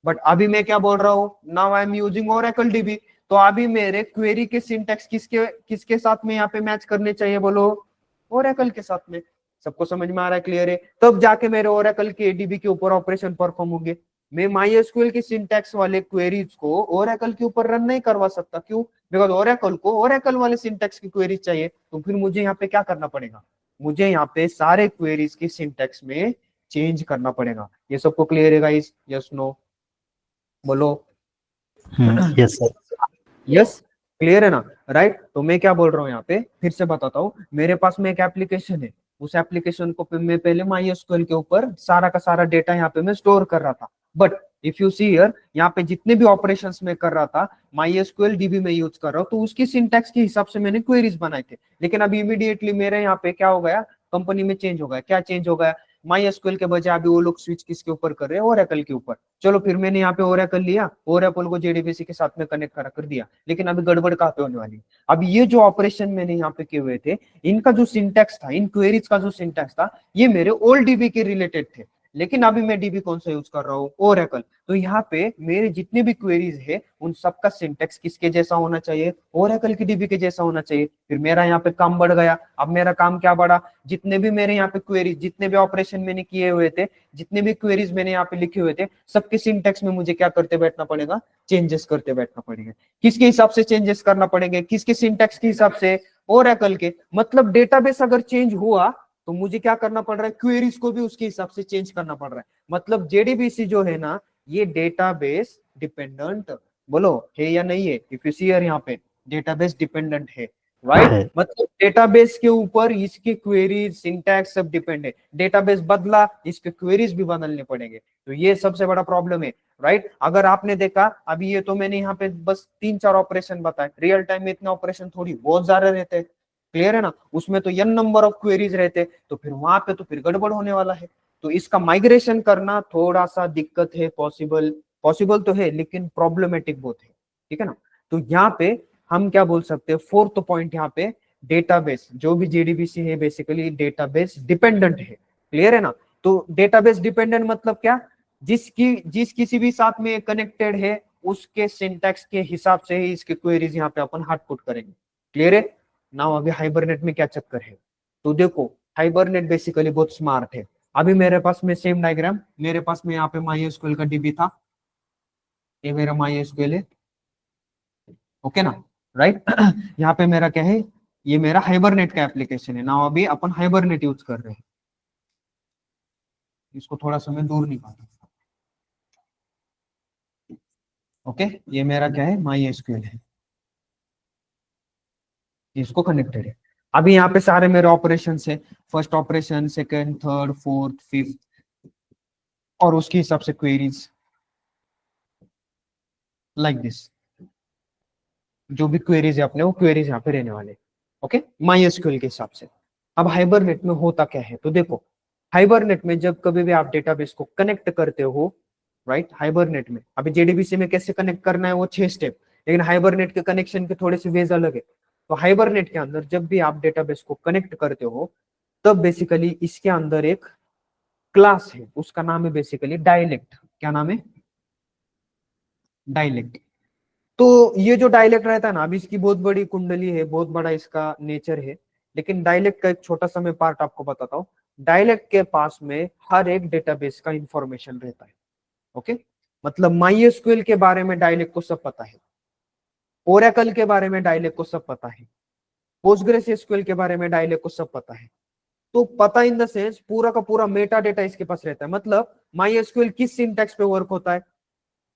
बट अभी मैं क्या बोल रहा हूँ, now I am using Oracle dB, तो अभी मेरे क्वेरी के सिंटेक्स किसके किसके साथ में यहाँ पे मैच करने चाहिए, बोलो ओरेकल के साथ में। सबको समझ में आ रहा है, क्लियर है? तब जाके मेरे ओरेकल के डीबी के ऊपर ऑपरेशन परफॉर्म होंगे। मैं MySQL की सिंटैक्स वाले क्वेरीज को ओरेकल के ऊपर रन नहीं करवा सकता। क्यों? बिकॉज ओरेकल को ओरेकल वाले सिंटैक्स की क्वेरीज चाहिए, तो फिर मुझे यहाँ पे क्या करना पड़ेगा, मुझे यहाँ पे सारे क्वेरीज की सिंटैक्स में चेंज करना पड़ेगा। ये सबको क्लियर है गाइस? यस नो बोलो। Yes, sir. यस क्लियर है ना? राइट तो मैं क्या बोल रहा हूँ यहाँ पे, फिर से बताता हूँ। मेरे पास में एक एप्लीकेशन है, उस एप्लीकेशन को मैं पहले MySQL के ऊपर सारा का सारा डेटा यहाँ पे मैं स्टोर कर रहा था। But if you see here, यहाँ पे जितने भी ऑपरेशंस में कर रहा था MySQL DB में यूज कर रहा हूँ, तो उसकी सिंटैक्स के हिसाब से मैंने क्वेरीज बनाए थे। लेकिन अभी इमीडिएटली मेरे यहाँ पे क्या हो गया, कंपनी में चेंज हो गया। क्या चेंज हो गया? MySQL के बजाय अभी वो लोग स्विच किसके ऊपर कर रहे हैं? ओरेकल के ऊपर। चलो फिर मैंने यहाँ पे ओरेकल लिया, ओरेकल को JDBC के साथ में कनेक्ट करा कर दिया। लेकिन अभी गड़बड़ कहाँ पे होने वाली है? अब ये जो ऑपरेशन मैंने यहाँ पे किए हुए थे, इनका जो सिंटैक्स था, इन क्वेरीज का जो सिंटैक्स था, ये मेरे ओल्ड डीबी के रिलेटेड थे। लेकिन अभी मैं डीबी कौन सा यूज कर रहा हूँ? ओरेकल। तो यहाँ पे मेरे जितने भी क्वेरीज है उन सबका सिंटैक्स किसके जैसा होना चाहिए? ओरेकल की डीबी के जैसा होना चाहिए। फिर मेरा यहाँ पे काम बढ़ गया। अब मेरा काम क्या बढ़ा? जितने भी मेरे यहाँ पे क्वेरीज, जितने भी ऑपरेशन मैंने किए हुए थे, जितने भी क्वेरीज मैंने यहाँ पे लिखे हुए थे, सबके सिंटैक्स में मुझे क्या करते बैठना पड़ेगा? चेंजेस करते बैठना पड़ेगा। किसके हिसाब से चेंजेस करना पड़ेंगे? किसके सिंटैक्स के हिसाब से? ओरेकल के। मतलब डेटाबेस अगर चेंज हुआ तो मुझे क्या करना पड़ रहा है? क्वेरीज को भी उसके हिसाब से चेंज करना पड़ रहा है। मतलब JDBC जो है ना, ये डेटाबेस डिपेंडेंट, बोलो है या नहीं है? इफ यू सी हियर, यहाँ पे डेटाबेस डिपेंडेंट है, राइट? है। मतलब डेटाबेस के ऊपर इसके क्वेरीज, सिंटैक्स सब डिपेंड है। डेटाबेस बदला, इसके क्वेरीज भी बदलने पड़ेंगे। तो ये सबसे बड़ा प्रॉब्लम है, राइट? अगर आपने देखा, अभी ये तो मैंने यहाँ पे बस 3-4 ऑपरेशन बताए। रियल टाइम में इतने ऑपरेशन थोड़ी बहुत ज्यादा रहते हैं, क्लियर है ना? उसमें तो n नंबर ऑफ क्वेरीज रहते, तो फिर वहां पे तो फिर गड़बड़ होने वाला है। तो इसका माइग्रेशन करना थोड़ा सा दिक्कत है। पॉसिबल तो है, लेकिन प्रॉब्लमेटिक बहुत है, ठीक है ना? तो यहाँ पे हम क्या बोल सकते हैं? फोर्थ पॉइंट यहाँ पे, डेटाबेस जो भी JDBC है बेसिकली डेटाबेस डिपेंडेंट है, क्लियर है ना? तो डेटाबेस डिपेंडेंट मतलब क्या? जिस किसी भी साथ में कनेक्टेड है उसके सिंटैक्स के हिसाब से ही इसके क्वेरीज यहाँ पे अपन हार्ड पुट करेंगे, क्लियर है ना? अभी हाइबरनेट में क्या चक्कर है? तो देखो, हाइबरनेट बेसिकली बहुत स्मार्ट है। अभी मेरे पास में सेम डायग्राम, मेरे पास में यहाँ पे MySQL का DB था, ये मेरा MySQL है, ओके ना? राइट यहाँ पे मेरा क्या है? ये मेरा हाइबरनेट का एप्लीकेशन है ना। अभी अपन हाइबरनेट यूज कर रहे हैं। इसको थोड़ा सा मैं दूर निकालता हूं, ओके? ये मेरा क्या है? MySQL है, इसको कनेक्टेड है। अभी यहाँ पे सारे मेरे ऑपरेशन है, first operation, second, third, fourth, fifth, और उसके हिसाब से क्वेरीज लाइक दिस। जो भी क्वेरीज है अपने, वो क्वेरीज यहाँ पे रहने वाले, ओके? MySQL के हिसाब से। अब हाइबरनेट में होता क्या है? तो देखो, हाइबरनेट में जब कभी भी आप डेटाबेस को कनेक्ट करते हो, राइट? हाइबरनेट में अभी JDBC में कैसे कनेक्ट करना है वो 6 स्टेप, लेकिन हाइबरनेट के कनेक्शन के थोड़े से वेज अलग है। तो हाइबरनेट के अंदर जब भी आप डेटाबेस को कनेक्ट करते हो, तब बेसिकली इसके अंदर एक क्लास है, उसका नाम है बेसिकली डायलेक्ट। क्या नाम है? डायलेक्ट। तो ये जो डायलेक्ट रहता है ना, अभी इसकी बहुत बड़ी कुंडली है, बहुत बड़ा इसका नेचर है। लेकिन डायलेक्ट का एक छोटा सा मैं पार्ट आपको बताता हूँ। डायलेक्ट के पास में हर एक डेटाबेस का इंफॉर्मेशन रहता है, ओके? मतलब MySQL के बारे में डायलेक्ट को सब पता है, ओरेकल के बारे में डायलेक्ट को सब पता है, PostgreSQL के बारे में डायलेक्ट को सब पता है। तो पता इन द सेंस पूरा का पूरा मेटा डेटा इसके पास रहता है। मतलब MySQL किस सिंटैक्स पे वर्क होता है,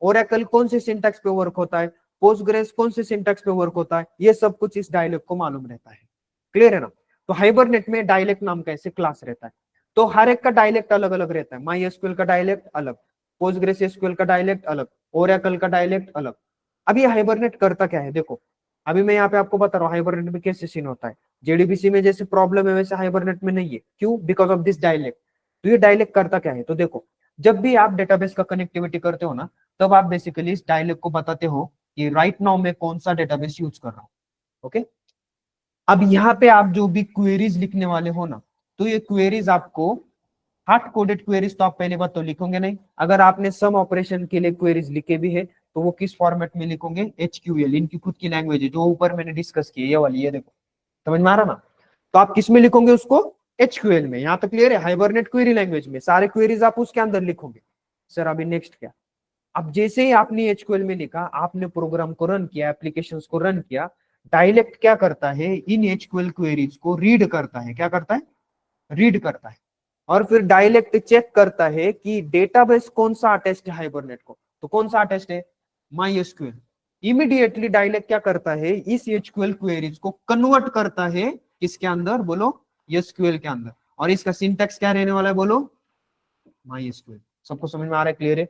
ओरेकल कौन से सिंटैक्स पे वर्क होता है, पोस्टग्रेस कौन से सिंटैक्स पे वर्क होता है, ये सब कुछ इस डायलेक्ट को मालूम रहता है, क्लियर है ना? तो हाइबरनेट में डायलेक्ट नाम का ऐसे क्लास रहता है। तो हर एक का डायलेक्ट अलग अलग रहता है। MySQL का डायलेक्ट अलग, PostgreSQL का डायलेक्ट अलग, ओरेकल का डायलेक्ट अलग। अब ये हाइबरनेट करता क्या है? देखो, अभी मैं यहाँ पे आपको बता रहा हूँ हाइबरनेट में कैसे सीन होता है। JDBC में जैसे प्रॉब्लम है वैसे हाइबरनेट में नहीं है। क्यों? Because of this dialect. तो ये डायलेक्ट करता क्या है? तो देखो, जब भी आप डेटाबेस का कनेक्टिविटी करते हो ना, तब आप बेसिकली इस डायलेक्ट को बताते हो कि राइट नाउ मैं कौन सा डेटाबेस यूज कर रहा हूँ, ओके? अब यहाँ पे आप जो भी क्वेरीज लिखने वाले हो ना, तो ये क्वेरीज आपको हार्ड कोडेड क्वेरीज तो आप पहले बात तो लिखोगे नहीं। अगर आपने सम ऑपरेशन के लिए क्वेरीज लिखे भी है तो वो किस फॉर्मेट में लिखोगे? HQL, इनकी खुद की लैंग्वेज है जो ऊपर मैंने डिस्कस की है, ये वाली, ये देखो, समझ में आ रहा ना? तो आप किस में लिखोगे उसको? HQL में। यहाँ तक क्लियर है? हाइबरनेट क्वेरी लैंग्वेज में सारे क्वेरीज आप उसके अंदर लिखोगे। सर अभी नेक्स्ट क्या? अब जैसे ही आपने HQL में लिखा, आपने प्रोग्राम को रन किया, एप्लीकेशन को रन किया, डायलेक्ट क्या करता है? इन HQL क्वेरीज को रीड करता है। क्या करता है? रीड करता है और फिर डायलेक्ट चेक करता है कि डेटाबेस कौन सा अटेस्ट है हाइबरनेट को, तो कौन सा अटेस्ट है, MySQL। इमीडिएटली डायलेक्ट क्या करता है, इस एचक्यूएल क्वेरीज को कन्वर्ट करता है किसके अंदर, बोलो एसक्यूएल के अंदर, और इसका सिंटैक्स क्या रहने वाला है, बोलो MySQL। सबको समझ में आ रहा है, क्लियर है?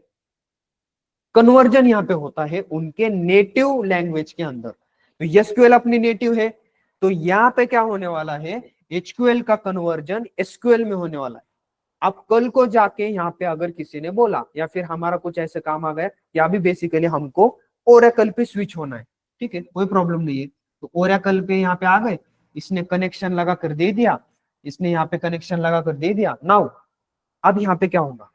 कन्वर्जन यहाँ पे होता है उनके नेटिव लैंग्वेज के अंदर। तो एसक्यूएल अपनी नेटिव है, तो यहाँ पे क्या होने वाला है, एचक्यूएल का कन्वर्जन एसक्यूएल में होने वाला है। अब कल को जाके यहाँ पे अगर किसी ने बोला या फिर हमारा कुछ ऐसे काम आ गया, या भी बेसिकली हमको ओरेकल पे स्विच होना है, ठीक है, कोई प्रॉब्लम नहीं है, तो ओरेकल पे यहाँ पे आ गए, इसने कनेक्शन लगा कर दे दिया, इसने यहाँ पे कनेक्शन लगा कर दे दिया। नाउ अब यहाँ पे क्या होगा,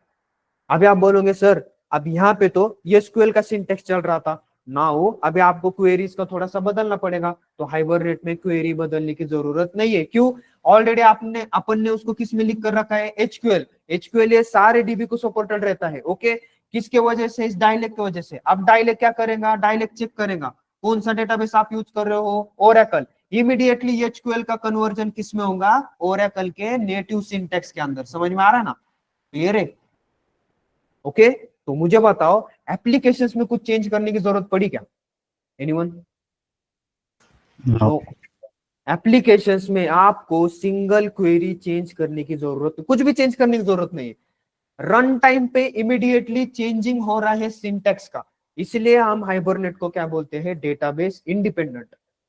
अभी आप बोलोगे सर अब यहाँ पे तो एसक्यूएल का सिंटेक्स चल रहा था, नाउ अभी आपको क्वेरीज का थोड़ा सा बदलना पड़ेगा। तो हाइबरनेट में क्वेरी बदलने की जरूरत नहीं है, क्यों, ऑलरेडी अपन ने उसको किस में लिख कर रखा है, एचक्यूएल। एचक्यूएल ये सारे डीबी को सपोर्टेड रहता है, ओके। किसके वजह से, इस डायलेक्ट की वजह से। अब डायलेक्ट क्या करेगा, डायलेक्ट चेक करेगा कौन सा डेटाबेस आप यूज कर रहे हो, ओरेकल। इमीडिएटली एचक्यूएल का कन्वर्जन किस में होगा, ओरेकल के नेटिव सिंटेक्स के अंदर। समझ में आ रहा है ना, क्लियर है? ओके तो मुझे बताओ एप्लीकेशंस में कुछ चेंज करने की जरूरत पड़ी क्या, एनीवन? No. एप्लीकेशंस में आपको सिंगल क्वेरी चेंज करने की जरूरत, कुछ भी चेंज करने की जरूरत नहीं है। रन टाइम पे इमीडिएटली चेंजिंग हो रहा है सिंटेक्स का, इसलिए हम हाइबरनेट को क्या बोलते हैं, डेटाबेस इंडिपेंडेंट।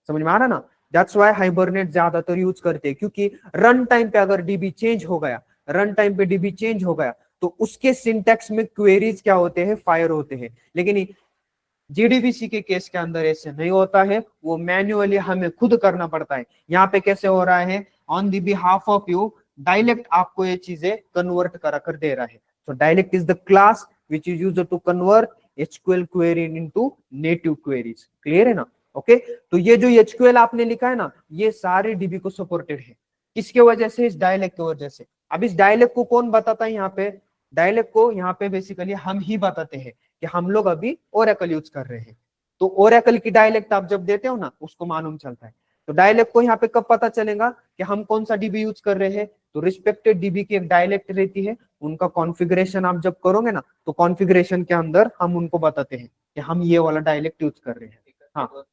समझ में आ रहा ना, दैट्स व्हाई हाइबरनेट ज्यादातर यूज करते हैं, क्योंकि रन टाइम पे अगर डीबी चेंज हो गया, रन टाइम पे डीबी चेंज हो गया तो उसके सिंटेक्स में क्वेरीज क्या होते हैं, फायर होते हैं। लेकिन जीडीबीसी के केस के अंदर ऐसे नहीं होता है, वो मैन्युअली हमें खुद करना पड़ता है। यहाँ पे कैसे हो रहा है, on the behalf of you dialect आपको ये चीजें कन्वर्ट करा कर दे रहा है। So dialect is the class which is used to convert SQL query into native queries. Clear है ना? ओके तो ये जो SQL आपने लिखा है ना, ये सारे डीबी को सपोर्टेड है। किसके वजह से, इस डायलेक्ट की वजह से। अब इस डायलेक्ट को कौन बताता है यहाँ पे, डायलेक्ट को यहाँ पे बेसिकली हम ही बताते हैं कि हम लोग अभी ओरेकल यूज कर रहे हैं। तो ओरेकल की डायलेक्ट आप जब देते हो ना, उसको मालूम चलता है। तो डायलेक्ट को यहाँ पे कब पता चलेगा कि हम कौन सा डीबी यूज कर रहे हैं, तो रिस्पेक्टेड डीबी की एक डायलेक्ट रहती है, उनका कॉन्फ़िगरेशन आप जब करोगे ना, तो कॉन्फ़िगरेशन के अंदर हम उनको बताते हैं कि हम ये वाला डायलेक्ट यूज कर रहे हैं। हाँ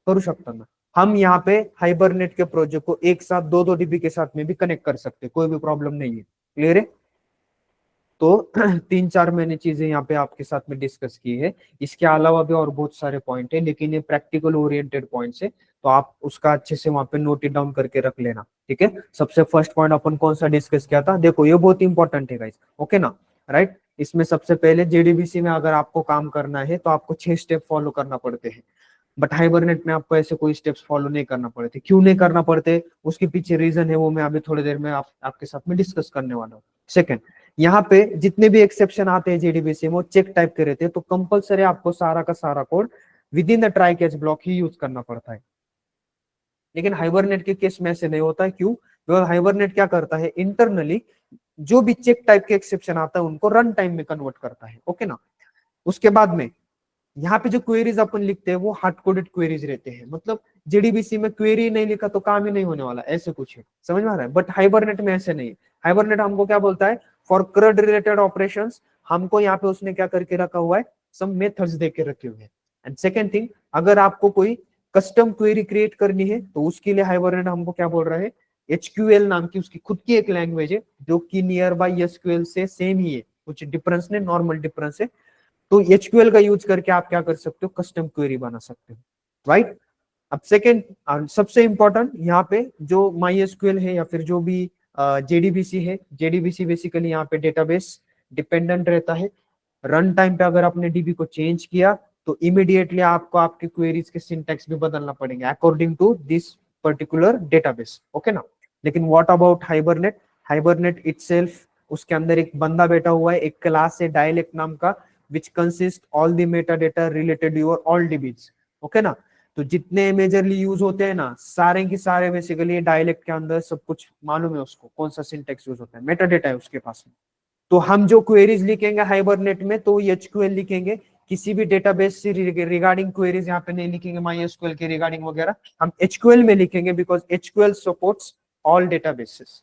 करू शकता ना, हम यहाँ पे हाइबरनेट के प्रोजेक्ट को एक साथ दो डीबी के साथ में भी कनेक्ट कर सकते, कोई भी प्रॉब्लम नहीं है। क्लियर है? तो 3-4 मैंने चीजें यहाँ पे आपके साथ में डिस्कस की है, इसके अलावा भी और बहुत सारे पॉइंट है, लेकिन ये प्रैक्टिकल ओरिएंटेड पॉइंट्स है, तो आप उसका अच्छे से वहां पे नोट डाउन करके रख लेना, ठीक है। सबसे फर्स्ट पॉइंट अपन कौन सा डिस्कस किया था, देखो ये बहुत इंपॉर्टेंट है गाइस, ओके ना, राइट। इसमें सबसे पहले जेडीबीसी में अगर आपको काम करना है तो आपको 6 स्टेप फॉलो करना पड़ते हैं, बट हाइबरनेट में आपको ऐसे कोई स्टेप्स फॉलो नहीं करना पड़ते। क्यों नहीं करना पड़ते, उसके पीछे रीजन है, वो मैं अभी थोड़ी देर में आपके साथ में डिस्कस करने वाला हूँ। सेकंड, यहाँ पे जितने भी एक्सेप्शन आते हैं जेडीबीसी में, वो चेक टाइप के रहते हैं, तो कंपलसरी आपको सारा का सारा code with in the try catch block he use करना पड़ता है। लेकिन हाइबरनेट के केस में ऐसे नहीं होता है, क्यों, बिकॉज हाइबरनेट क्या करता है, इंटरनली जो भी चेक टाइप के एक्सेप्शन आता है उनको रन टाइम में कन्वर्ट करता है, ओके ना। उसके बाद में यहाँ पे जो क्वेरीज अपन लिखते हैं वो हार्ड कोडेड क्वेरीज रहते हैं, मतलब जेडीबीसी में क्वेरी नहीं लिखा तो काम ही नहीं होने वाला, ऐसे कुछ है। समझ में आ रहा है? बट हाइबरनेट में ऐसे नहीं है। हाइबरनेट हमको क्या बोलता है, फॉर CRUD रिलेटेड ऑपरेशंस हमको यहाँ पे उसने क्या करके रखा हुआ है, सम मेथड्स दे के रखे हुए हैं। एंड सेकेंड थिंग, अगर आपको कोई कस्टम क्वेरी क्रिएट करनी है तो उसके लिए हाइबरनेट हमको क्या बोल रहा है, HQL नाम की उसकी खुद की एक लैंग्वेज है, जो कि नियर बाय SQL से सेम ही है, कुछ डिफरेंस नहीं, नॉर्मल डिफरेंस है। तो HQL का यूज करके आप क्या कर सकते हो, कस्टम क्वेरी बना सकते हो, राइट। अब सेकेंड सबसे इंपॉर्टेंट यहाँ पे जो MySQL है या फिर जो भी जेडीबीसी है, जेडीबीसी बेसिकली यहाँ पे डेटाबेस डिपेंडेंट रहता है। रन टाइम पे अगर आपने डीबी को चेंज किया तो इमीडिएटली आपको आपके क्वेरीज के सिंटैक्स भी बदलना पड़ेंगे according to this particular database, okay ना। लेकिन what about Hibernate, Hibernate itself, उसके अंदर एक बंदा बैठा हुआ है, एक क्लास है डायलेक्ट नाम का, which consist all the metadata related to your all DBs, okay ना। तो जितने मेजरली यूज होते हैं ना, सारे की सारे बेसिकली डायलेक्ट के अंदर सब कुछ मालूम है उसको, कौन सा सिंटेक्स यूज होता है, मेटाडेटा है उसके पास में। तो हम जो क्वेरीज लिखेंगे हाइबरनेट में तो HQL लिखेंगे, किसी भी डेटाबेस से रिगार्डिंग क्वेरीज यहाँ पे नहीं लिखेंगे, MySQL के रिगार्डिंग वगैरह हम HQL में लिखेंगे, because HQL supports all databases.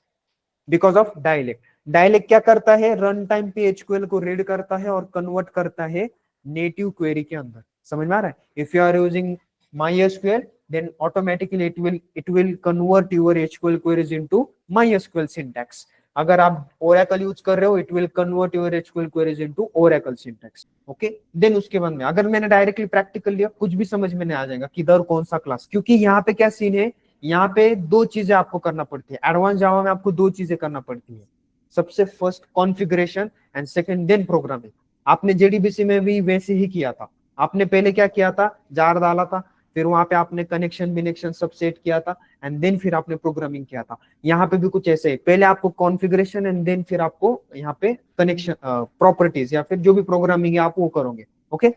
Because of dialect. Dialect क्या करता है, रन टाइम पे एचक्यूएल को रीड करता है और कन्वर्ट करता है नेटिव क्वेरी के अंदर। समझ में आ रहा है? If you are using MySQL then automatically it will convert your SQL queries into MySQL syntax. अगर आप Oracle यूज कर रहे हो, it will convert your SQL queries into Oracle syntax. Okay, then उसके बाद में अगर मैंने डायरेक्टली प्रैक्टिकल लिया, कुछ भी समझ में नहीं आ जाएगा किधर कौन सा क्लास, क्योंकि यहाँ पे क्या सीन है, यहाँ पे दो चीजें आपको करना पड़ती है। एडवांस जावा में आपको दो चीजें करना पड़ती है, सबसे first configuration and second then programming. आपने जेडीबीसी में भी वैसे ही किया था। आपने पहले क्या किया था, जार डाला था, फिर वहां पे आपने कनेक्शन सब सेट किया था एंड देन फिर आपने प्रोग्रामिंग किया था। यहाँ पे भी कुछ ऐसे है, पहले आपको कॉन्फ़िगरेशन एंड देन फिर आपको यहाँ पे कनेक्शन प्रॉपर्टीज या फिर जो भी प्रोग्रामिंग है आप वो करोगे। ओके,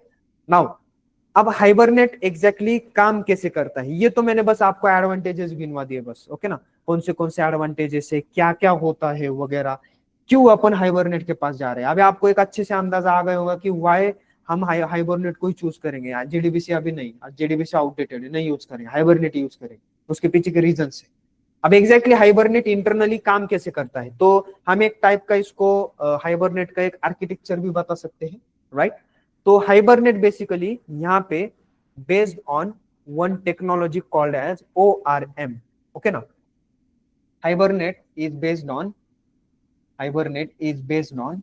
नाउ अब हाइबरनेट एग्जैक्टली काम कैसे करता है, ये तो मैंने बस आपको एडवांटेजेस गिनवा दिए बस। ओके ना, कौन से एडवांटेजेस है, क्या क्या होता है वगैरह, क्यों अपन हाइबरनेट के पास जा रहे हैं। अभी आपको एक अच्छे से अंदाजा आ गया होगा कि वाई हम हाइबरनेट को ही चूज करेंगे। जेडीबीसी अभी नहीं, जेडीबीसी आउटडेटेड है, नहीं यूज करेंगे, हाइबरनेट यूज करेंगे। उसके पीछे के रीजन है। अब एग्जैक्टली हाइबरनेट इंटरनली काम कैसे करता है, तो हम एक टाइप का इसको हाइबरनेट का एक आर्किटेक्चर भी बता सकते हैं, राइट। तो हाइबरनेट बेसिकली यहाँ पे based on one technology called as ORM। Okay ना, Hibernate is based on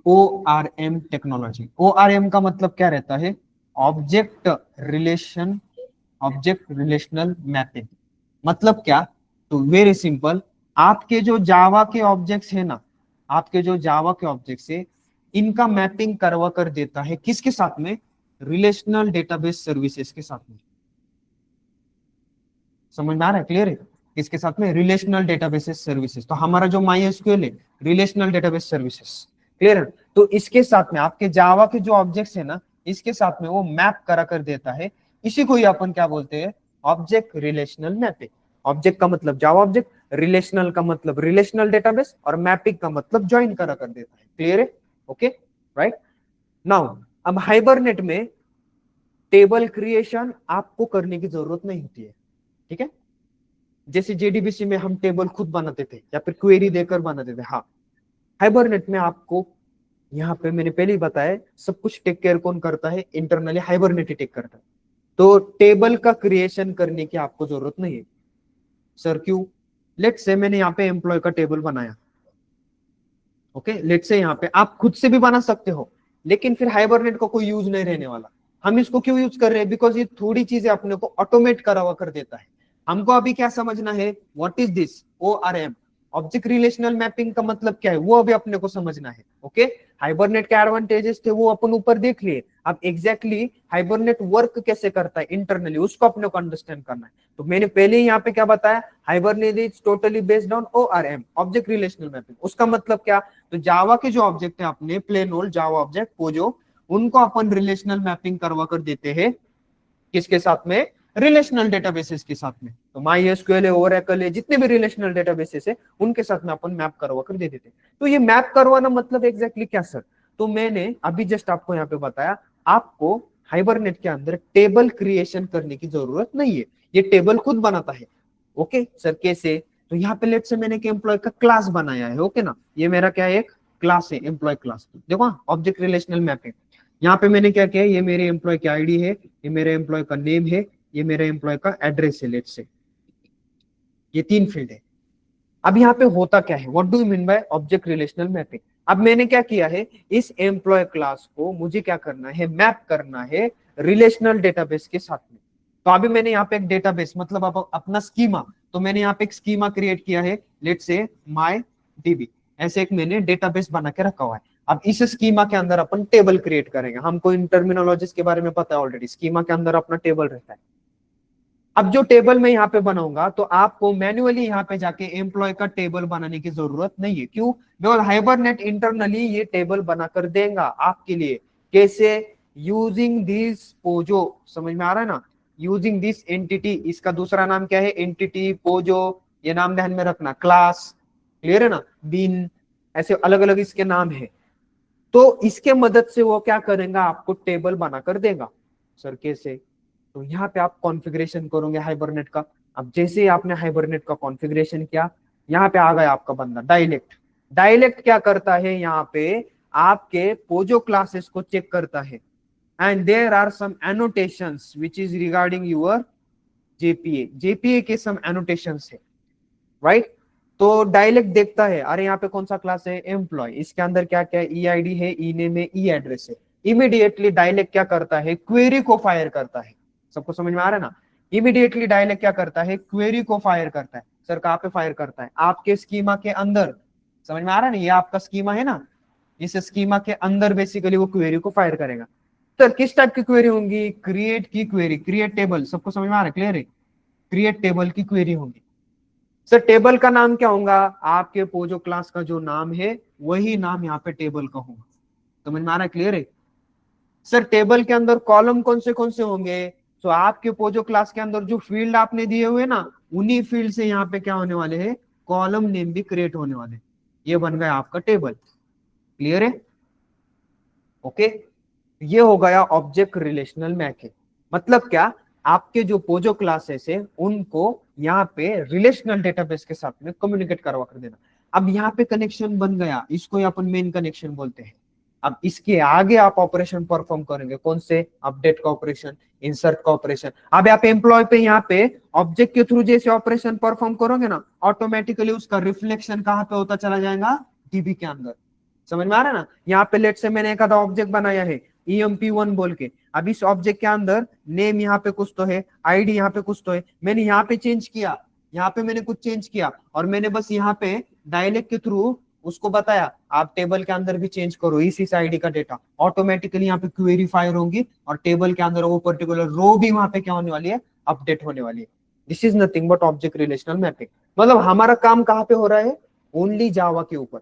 ORM technology. ORM का मतलब क्या रहता है, ऑब्जेक्ट रिलेशनल मैपिंग। मतलब क्या, तो वेरी सिंपल, आपके जो जावा के ऑब्जेक्ट्स है ना, इनका मैपिंग करवा कर देता है किसके साथ में, रिलेशनल डेटाबेस सर्विसेज के साथ में। समझ में आ रहा है, क्लियर है? किसके साथ में, रिलेशनल डेटाबेस सर्विसेज। तो हमारा जो MySQL है रिलेशनल डेटाबेस सर्विसेज, क्लियर है? तो इसके साथ में आपके जावा के जो ऑब्जेक्ट्स है ना, इसके साथ में वो मैप करा कर देता है। इसी को ही अपन क्या बोलते हैं, ऑब्जेक्ट रिलेशनल मैपिंग। ऑब्जेक्ट का मतलब जावा ऑब्जेक्ट, रिलेशनल का मतलब रिलेशनल डेटाबेस, और मैपिंग का मतलब ज्वाइन करा कर देता है। क्लियर है? Okay, right. नाउ अब हाइबरनेट में टेबल क्रिएशन आपको करने की जरूरत नहीं होती है, ठीक है। जैसे जेडीबीसी में हम टेबल खुद बनाते थे या फिर क्वेरी देकर बनाते थे, हाँ, हाइबरनेट में आपको यहाँ पे मैंने पहले ही बताया सब कुछ टेक केयर कौन करता है, इंटरनली हाइबरनेट ही टेक करता है। तो टेबल का क्रिएशन करने की आपको जरूरत नहीं है। सर क्यों? लेट्स से मैंने यहाँ पे एम्प्लॉय का टेबल बनाया, ओके, लेट्स से यहाँ पे आप खुद से भी बना सकते हो, लेकिन फिर हाइबरनेट का कोई यूज नहीं रहने वाला। हम इसको क्यों यूज कर रहे हैं, बिकॉज ये थोड़ी चीजें अपने को ऑटोमेट करा हुआ कर देता है। हमको अभी क्या समझना है, what is this ORM, object relational mapping का मतलब क्या है, वो अभी अपने को समझना है। ओके, हाइबरनेट के एडवांटेजेस थे वो अपन ऊपर देख लिए, अब एग्जैक्टली हाइबरनेट वर्क कैसे करता है इंटरनली, उसको अपने को अंडरस्टैंड करना है। तो मैंने पहले ही यहाँ पे क्या बताया, hibernate is totally based on ORM, object relational mapping. उसका मतलब क्या, तो जावा के जो ऑब्जेक्ट है अपने प्लेन ओल्ड जावा ऑब्जेक्ट वो जो, उनको अपन रिलेशनल मैपिंग करवा कर देते हैं किसके साथ में, रिलेशनल डेटाबेसेस के साथ में। तो MySQL है, Oracle है, जितने भी रिलेशनल डेटाबेसेस है उनके साथ में अपन मैप करवा कर दे देते। तो ये मैप करवाना मतलब एग्जैक्टली क्या सर, तो मैंने अभी जस्ट आपको यहाँ पे बताया, आपको हाइबरनेट के अंदर टेबल क्रिएशन करने की जरूरत नहीं है, ये टेबल खुद बनाता है। ओके सर कैसे, तो यहाँ पे लेट से मैंने एक एम्प्लॉय का क्लास बनाया है, ओके ना, ये मेरा क्या है, एक क्लास है, एम्प्लॉय क्लास। देखो ऑब्जेक्ट रिलेशनल मैपिंग, यहाँ पे मैंने क्या किया, ये मेरे एम्प्लॉय की आईडी है, ये मेरे एम्प्लॉय का नेम है, ये मेरे एम्प्लॉय का एड्रेस है, लेट से ये 3 फील्ड है। अब यहाँ पे होता क्या है, what do you mean by object relational mapping. अब मैंने क्या किया है, इस एम्प्लॉय क्लास को मुझे क्या करना है, मैप करना है रिलेशनल डेटाबेस के साथ में। तो अभी मैंने यहाँ पे एक डेटाबेस मतलब अपना स्कीमा, तो मैंने यहाँ पे एक स्कीमा क्रिएट किया है, लेट से MyDB, ऐसे एक मैंने डेटाबेस बना के रखा हुआ है। अब इस स्कीमा के अंदर अपन टेबल क्रिएट करेंगे, हमको इन टर्मिनोलॉजीज के बारे में पता है ऑलरेडी, स्कीमा के अंदर अपना टेबल रहता है। अब जो टेबल मैं यहाँ पे बनाऊंगा, तो आपको मैन्युअली यहाँ पे जाके एम्प्लॉय का टेबल बनाने की जरूरत नहीं है। क्यों? बिकॉज हाइबरनेट इंटरनली ये टेबल बना कर देगा आपके लिए। कैसे? यूजिंग दिस पोजो, समझ में आ रहा है ना, यूजिंग दिस एंटिटी, इसका दूसरा नाम क्या है, एंटिटी, पोजो, ये नाम ध्यान में रखना, क्लास, क्लियर है ना, बिन, ऐसे अलग अलग इसके नाम है। तो इसके मदद से वो क्या करेगा, आपको टेबल बना कर देगा। सर कैसे? तो यहाँ पे आप कॉन्फ़िगरेशन करोगे हाइबरनेट का। अब जैसे ही आपने हाइबरनेट का कॉन्फ़िगरेशन किया, यहाँ पे आ गया आपका बंदा डायलेक्ट। डायलेक्ट क्या करता है, यहाँ पे आपके पोजो क्लासेस को चेक करता है, and there are some annotations which is regarding your JPA. JPA के सम एनोटेशंस है, राइट। तो डायलेक्ट देखता है, अरे यहाँ पे कौन सा क्लास है, एम्प्लॉय, इसके अंदर क्या क्या है, ई आई डी है, ई नेम है, ई एड्रेस है। इमीडिएटली डायलेक्ट क्या करता है, क्वेरी को फायर करता है। सबको समझ में आ रहा है ना। इमीडिएटली डायलेक्ट क्या करता है, क्वेरी को फायर करता है। सर कहाँ पे फायर करता है, आपके स्कीमा के अंदर। समझ में आ रहा है ना, ये आपका स्कीमा है ना, इस स्कीमा के अंदर बेसिकली वो क्वेरी को फायर करेगा। सर किस टाइप की क्वेरी होंगी, क्रिएट की क्वेरी, क्रिएट टेबल। सबको समझ में आ रहा है, क्लियर है, क्रिएट टेबल की क्वेरी होंगी। सर टेबल का नाम क्या होगा, आपके पोजो क्लास का जो नाम है वही नाम यहाँ पे टेबल का होगा। समझ में आ रहा है, क्लियर है। सर टेबल के अंदर कॉलम कौन से होंगे, तो आपके पोजो क्लास के अंदर जो फील्ड आपने दिए हुए ना, उन्हीं फील्ड से यहाँ पे क्या होने वाले हैं, कॉलम नेम भी क्रिएट होने वाले। ये बन गया आपका टेबल, क्लियर है, ओके। ये हो गया ऑब्जेक्ट रिलेशनल मैपिंग। मतलब क्या, आपके जो पोजो क्लासेस है उनको यहाँ पे रिलेशनल डेटाबेस के साथ में कम्युनिकेट करवा कर देना। अब यहाँ पे कनेक्शन बन गया, इसको ही अपन मेन कनेक्शन बोलते हैं। अब इसके आगे आप ऑपरेशन परफॉर्म करेंगे, कौन से, अपडेट का ऑपरेशन, इंसर्ट का ऑपरेशन। अब आप एम्प्लॉय पे यहाँ पे ऑब्जेक्ट के थ्रू जैसे ऑपरेशन परफॉर्म करोगे ना, ऑटोमेटिकली उसका रिफ्लेक्शन कहाँ पे होता चला जाएगा, डीबी के अंदर। समझ में आ रहा है ना। यहाँ पे लेट से मैंने एक आधा ऑब्जेक्ट बनाया है EMP1 बोल के। अब इस ऑब्जेक्ट के अंदर नेम यहाँ पे कुछ तो है, आईडी यहाँ पे कुछ तो है, मैंने यहाँ पे चेंज किया, यहाँ पे मैंने कुछ चेंज किया, और मैंने बस यहाँ पे डायलेक्ट के थ्रू उसको बताया आप टेबल के अंदर भी चेंज करो इस आईडी का डेटा। ऑटोमेटिकली यहाँ पे क्वेरी फायर होंगी और टेबल के अंदर वो पर्टिकुलर रो भी वहां पे क्या होने वाली है, अपडेट होने वाली है। This is nothing but object relational mapping. मतलब हमारा काम कहाँ पे हो रहा है, ओनली जावा के ऊपर।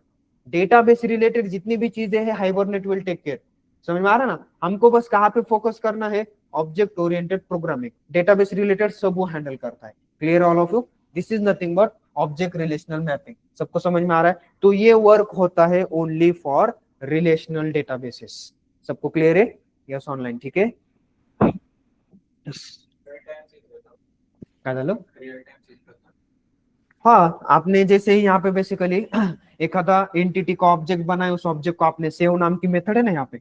डेटाबेस रिलेटेड जितनी भी चीजें हैं हाइबरनेट विल टेक केयर। समझ में आ रहा है ना। हमको बस कहाँ पे फोकस करना है, object oriented programming. Database related सब वो हैंडल करता है। Clear all of you, this is nothing but object relational mapping. सबको समझ में आ रहा है। तो ये वर्क होता है ओनली फॉर रिलेशनल डेटाबेसेस। सबको क्लियर है, यस ऑनलाइन, ठीक है। क्या डालो, हाँ आपने जैसे ही यहाँ पे बेसिकली एक आधा एंटिटी का ऑब्जेक्ट बनाया, उस ऑब्जेक्ट को आपने सेव नाम की मेथड है ना, यहाँ पे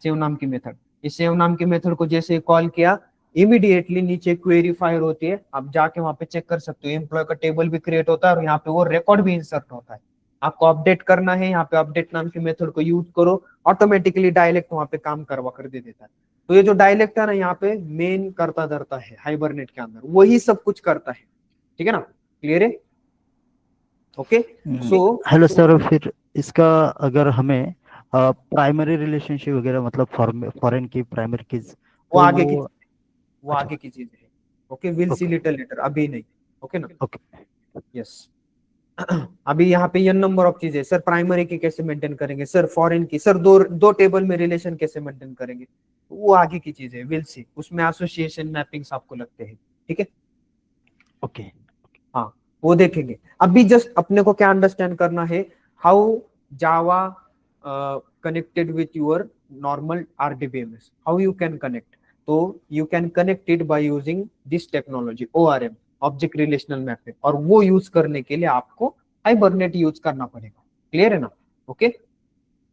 सेव नाम की मेथड, इस सेव नाम की मेथड को जैसे कॉल किया, इमीडिएटली नीचे क्वेरी फायर होती है। आप जाके वहां पे चेक कर सकते हो, एम्प्लॉय का टेबल भी क्रिएट होता है और यहाँ पे वो रिकॉर्ड भी इंसर्ट होता है। आपको अपडेट करना है, यहाँ पे अपडेट नाम की मेथड को यूज करो, ऑटोमेटिकली डायलेक्ट वहां पे काम करवा कर दे देता है। तो ये जो डायलेक्ट है ना, यहाँ पे मेन करता धरता है हाइबरनेट के अंदर, वही सब कुछ करता है, ठीक है ना, क्लियर है, ओके। सो हेलो सर, फिर इसका अगर हमें प्राइमरी रिलेशनशिप वगैरह मतलब फॉरेन की प्राइमरी की, वो तो आगे की, वो अच्छा, आगे की चीज है, okay, will see okay little letter, अभी नहीं, ओके ना, ओके यस। अभी यहाँ पे ये नंबर ऑफ चीजें, सर प्राइमरी की कैसे मेंटेन करेंगे, सर फॉरेन की, सर दो दो टेबल में रिलेशन कैसे मेंटेन करेंगे, वो आगे की चीजें, विल सी, उसमें एसोसिएशन मैपिंग्स आपको लगते हैं, ठीक है, ओके। हाँ वो देखेंगे। अभी जस्ट अपने को क्या अंडरस्टैंड करना है, how Java connected with your normal RDBMS, how you can connect. तो you can connect it by using this technology ORM, object relational mapping, और वो यूज करने के लिए आपको हाइबरनेट यूज करना पड़ेगा, क्लियर है ना, ओके।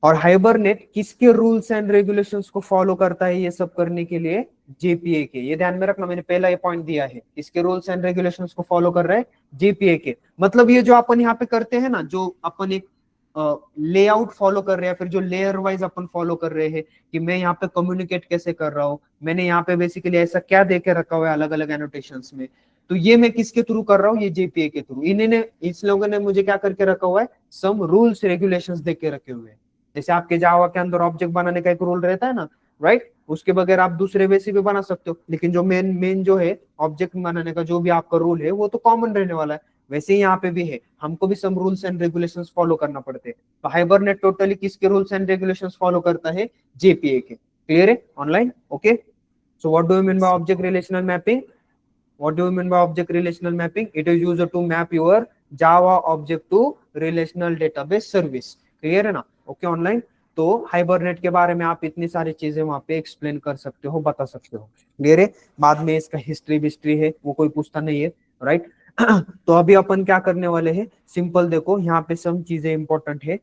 और हाइबरनेट किसके रूल्स एंड रेगुलेशंस को फॉलो करता है ये सब करने के लिए, JPA के, ये ध्यान में रखना, मैंने पहला ये पॉइंट दिया है, इसके रूल्स एंड रेगुलेशंस को फॉलो कर रहे हैं JPA के। मतलब ये जो अपन यहाँ पे करते हैं ना, जो अपन एक लेआउट फॉलो कर रहे हैं, फिर जो लेयर वाइज अपन फॉलो कर रहे हैं कि मैं यहाँ पे कम्युनिकेट कैसे कर रहा हूँ, मैंने यहाँ पे बेसिकली ऐसा क्या दे के रखा हुआ है अलग अलग एनोटेशंस में, तो ये मैं किसके थ्रू कर रहा हूँ, ये JPA के थ्रू। इन्होंने, इस लोगों ने मुझे क्या करके रखा हुआ है, सम रूल्स रेगुलेशंस दे के रखे हुए हैं। जैसे आपके जावा के अंदर ऑब्जेक्ट बनाने का एक रूल रहता है ना, राइट, उसके बगैर आप दूसरे वैसे भी बना सकते हो, लेकिन जो मेन जो है ऑब्जेक्ट बनाने का जो भी आपका रूल है वो तो कॉमन रहने वाला है। वैसे ही यहाँ पे भी है, हमको भी some rules and regulations follow करना पड़ते हैं। तो हाइबरनेट टोटली किसके रूल्स एंड रेगुलेशंस फॉलो करता है, JPA के, क्लियर है online, okay. So what do you mean by object relational mapping, what do you mean by object relational mapping? It is used to map your Java object to relational database service, clear है ना, okay online. तो hibernate के बारे में आप इतनी सारी चीजें वहां पे एक्सप्लेन कर सकते हो, बता सकते हो, क्लियर है। बाद में इसका हिस्ट्री है वो कोई पूछता नहीं है, राइट। तो अभी अपन क्या करने वाले हैं, सिंपल देखो यहाँ पे सम चीजें इंपॉर्टेंट है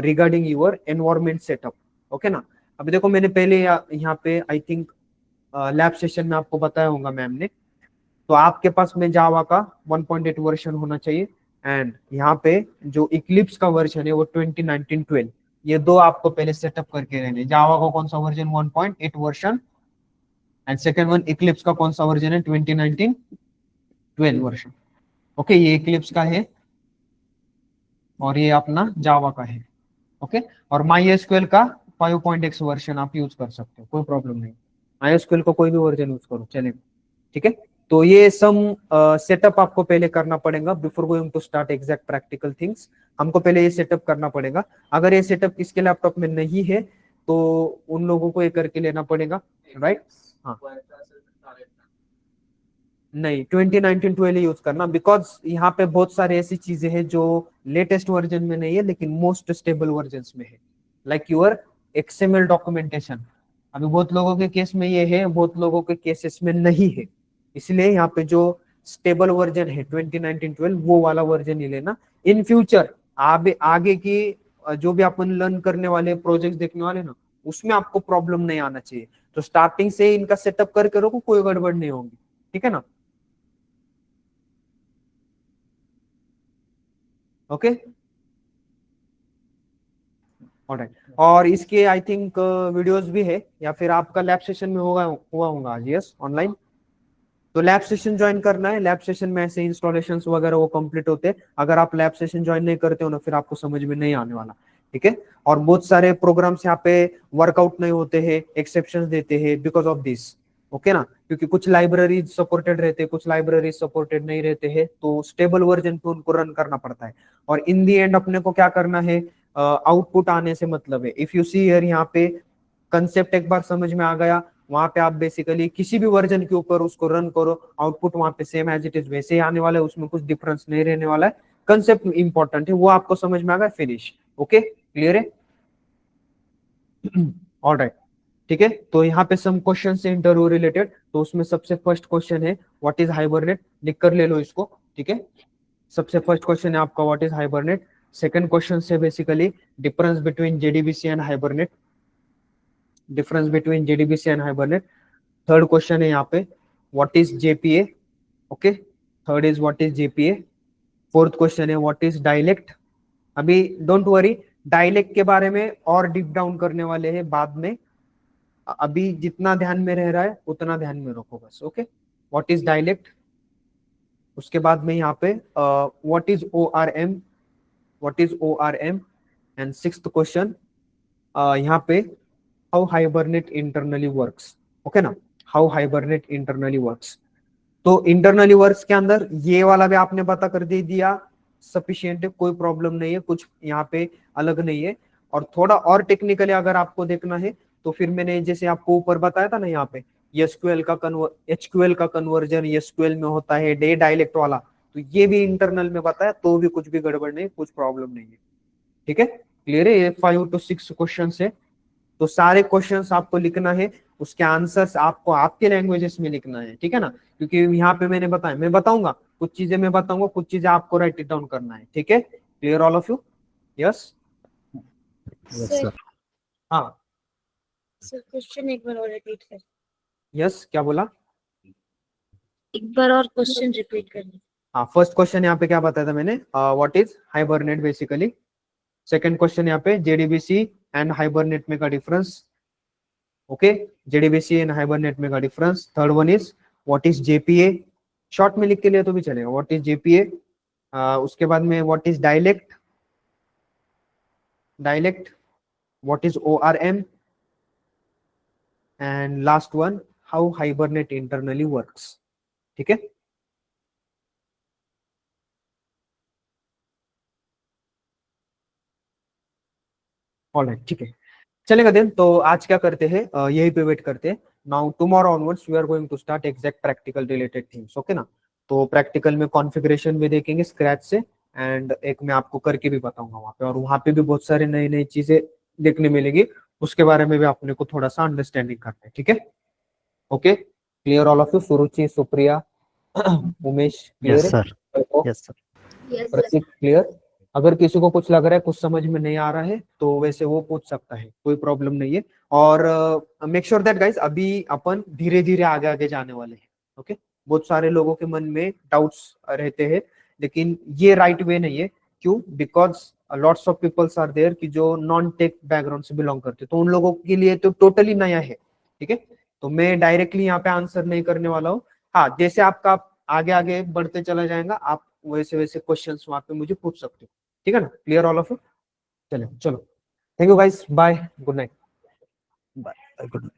regarding your environment setup, okay ना। अभी देखो मैंने पहले यहाँ पे आई थिंक लैब सेशन में आपको बताया होगा मैम ने, तो आपके पास में जावा का 1.8 वर्जन होना चाहिए, एंड यहाँ पे जो इक्लिप्स का वर्जन है वो 2019-12, ये दो आपको पहले सेटअप करके रहने। जावा का कौन सा version, 1.8 version, and second one Eclipse का कौन सा वर्जन है, 2019-12 वर्जन। ओके, ये इक्लिप्स का है और ये अपना जावा का है। ओके, और माई एसक्यूएल का 5.x वर्जन आप यूज कर सकते हो, कोई प्रॉब्लम नहीं। माई एसक्यूएल का कोई भी वर्जन यूज करो चलेगा, ठीक है। तो ये सम सेटअप आपको पहले करना पड़ेगा before going to start exact practical things. हमको पहले ये सेटअप करना पड़ेगा। अगर ये सेटअप किसके लैपटॉप में नहीं है तो उन लोगों को ये करके लेना पड़ेगा, राइट। हाँ नहीं, 2019-12 यूज करना, बिकॉज यहाँ पे बहुत सारे ऐसी चीजें हैं जो लेटेस्ट वर्जन में नहीं है लेकिन मोस्ट स्टेबल वर्जन में है, लाइक योर एक्सएमएल डॉक्यूमेंटेशन। अभी बहुत लोगों के केस में ये है, बहुत लोगों के केसेस में नहीं है, इसलिए यहाँ पे जो स्टेबल वर्जन है 2019-12 वो वाला वर्जन ही लेना। इन फ्यूचर आगे की जो भी अपन लर्न करने वाले प्रोजेक्ट देखने वाले ना, उसमें आपको प्रॉब्लम नहीं आना चाहिए। तो स्टार्टिंग से इनका सेटअप करके रखो, कोई गड़बड़ नहीं होगी, ठीक है ना। Okay alright. और इसके आई थिंक वीडियोस भी है, या फिर आपका लैब सेशन में हुआ होगा आज, यस ऑनलाइन। तो लैब सेशन ज्वाइन करना है, लैब सेशन में ऐसे इंस्टॉलेशन वगैरह वो कंप्लीट होते हैं। अगर आप लैब सेशन ज्वाइन नहीं करते हो ना, फिर आपको समझ में नहीं आने वाला, ठीक है। और बहुत सारे प्रोग्राम्स यहाँ पे वर्कआउट नहीं होते हैं, एक्सेप्शन देते हैं बिकॉज ऑफ दिस, ओके ना। क्योंकि कुछ लाइब्रेरीज सपोर्टेड रहते हैं, कुछ लाइब्रेरीज सपोर्टेड नहीं रहते हैं, तो स्टेबल वर्जन पे उनको रन करना पड़ता है। और इन दी एंड अपने को क्या करना है, आउटपुट आने से मतलब है। इफ यू सी हियर, यहाँ पे कंसेप्ट एक बार समझ में आ गया, वहां पे आप बेसिकली किसी भी वर्जन के ऊपर उसको रन करो, आउटपुट वहां पे सेम एज इट इज वैसे ही आने वाला है, उसमें कुछ डिफरेंस नहीं रहने वाला है। कंसेप्ट इंपॉर्टेंट है, वो आपको समझ में आ गया, फिनिश। ओके क्लियर है, ऑलराइट, ठीक है। तो यहाँ पे सम क्वेश्चन है इंटरव्यू रिलेटेड, तो उसमें सबसे फर्स्ट क्वेश्चन है व्हाट इज हाइबरनेट, लिख कर ले लो इसको, ठीक है। सबसे फर्स्ट क्वेश्चन है आपका what is Hibernate. Second question से basically difference between JDBC and Hibernate, difference between JDBC and Hibernate. Third question है यहाँ पे what is JPA, okay, third is what is JPA. Fourth question है what is dialect. अभी don't worry, dialect के बारे में और डीप डाउन करने वाले हैं बाद में, अभी जितना ध्यान में रह रहा है उतना ध्यान में रखो बस, ओके। व्हाट इज डायलेक्ट, उसके बाद में यहाँ पे what is ORM, what is ORM। And sixth question यहाँ पे how hibernate internally works, okay ना, हाउ हाइबरनेट इंटरनली वर्क्स। तो इंटरनली वर्क्स के अंदर ये वाला भी आपने पता कर दे दिया, सफिशिएंट है, कोई प्रॉब्लम नहीं है, कुछ यहाँ पे अलग नहीं है। और थोड़ा और टेक्निकली अगर आपको देखना है तो फिर मैंने जैसे आपको ऊपर बताया था ना, यहाँ पे एसक्यूएल का एचक्यूएल का कन्वर्जन एसक्यूएल में होता है, डे डायलेक्ट वाला, तो ये भी इंटरनल में बताया, तो भी कुछ भी गड़बड़ नहीं, कुछ प्रॉब्लम नहीं है, ठीक है। क्लियर है, ये 5 to 6 क्वेश्चन है। तो सारे क्वेश्चंस आपको लिखना है, उसके आंसर्स आपको आपके लैंग्वेजेस में लिखना है, ठीक है ना। क्योंकि यहाँ पे मैंने बताया, मैं बताऊंगा कुछ चीजें, मैं बताऊंगा कुछ चीजें, आपको राइट इट डाउन करना है, ठीक है। Clear all of you, yes sir हाँ सर क्वेश्चन एक बार और रिपीट कर, यस, क्या बोला, एक बार और क्वेश्चन रिपीट करना। हाँ। फर्स्ट क्वेश्चन यहाँ पे क्या बताया था मैंने, what is hibernate basically. Second question यहाँ पे जेडीबीसी एंड हाइबरनेट में का difference, okay, JDBC and hibernate में का difference. Third one is what is JPA, short में लिख के लिए तो भी चलेगा, व्हाट इज जेपीए। उसके बाद में what is dialect, dialect, what is ORM, and last one how hibernate internally works, ठीक है। ऑलराइट, ठीक है, चलेगा देन। तो आज क्या करते हैं, यही पे वेट करते हैं। Now tomorrow onwards we are going to start exact practical related things, okay ना। तो प्रैक्टिकल में कॉन्फ़िगरेशन भी देखेंगे स्क्रैच से, एंड एक मैं आपको करके भी बताऊंगा वहां पे, और वहां पे भी बहुत सारे नई नई चीजें देखने मिलेगी, उसके बारे में भी अपने को थोड़ा सा अंडरस्टैंडिंग करते हैं, ठीक है। Okay clear all of you, Suruchi, Supriya, Umesh, clear yes है, सर। Yes sir. Yes, प्रतीक क्लियर? अगर किसी को कुछ लग रहा है, कुछ समझ में नहीं आ रहा है, तो वैसे वो पूछ सकता है, कोई प्रॉब्लम नहीं है। और मेक श्योर दैट गाइस, अभी अपन धीरे धीरे आगे आगे जाने वाले हैं। ओके, बहुत सारे लोगों के मन में डाउट्स रहते हैं, लेकिन ये राइट वे नहीं है। क्यों? Because lots of peoples are there कि जो नॉन टेक बैकग्राउंड से बिलोंग करते हैं, तो उन लोगों के लिए तो टोटली नया है। ठीक है, तो मैं डायरेक्टली यहाँ पे आंसर नहीं करने वाला हूँ। हाँ, जैसे आपका आगे आगे बढ़ते चला जाएगा, आप वैसे वैसे क्वेश्चंस वहां पे मुझे पूछ सकते हो। ठीक है ना? Clear all of you? चलो चलो, thank you guys, bye, good night. Bye, good.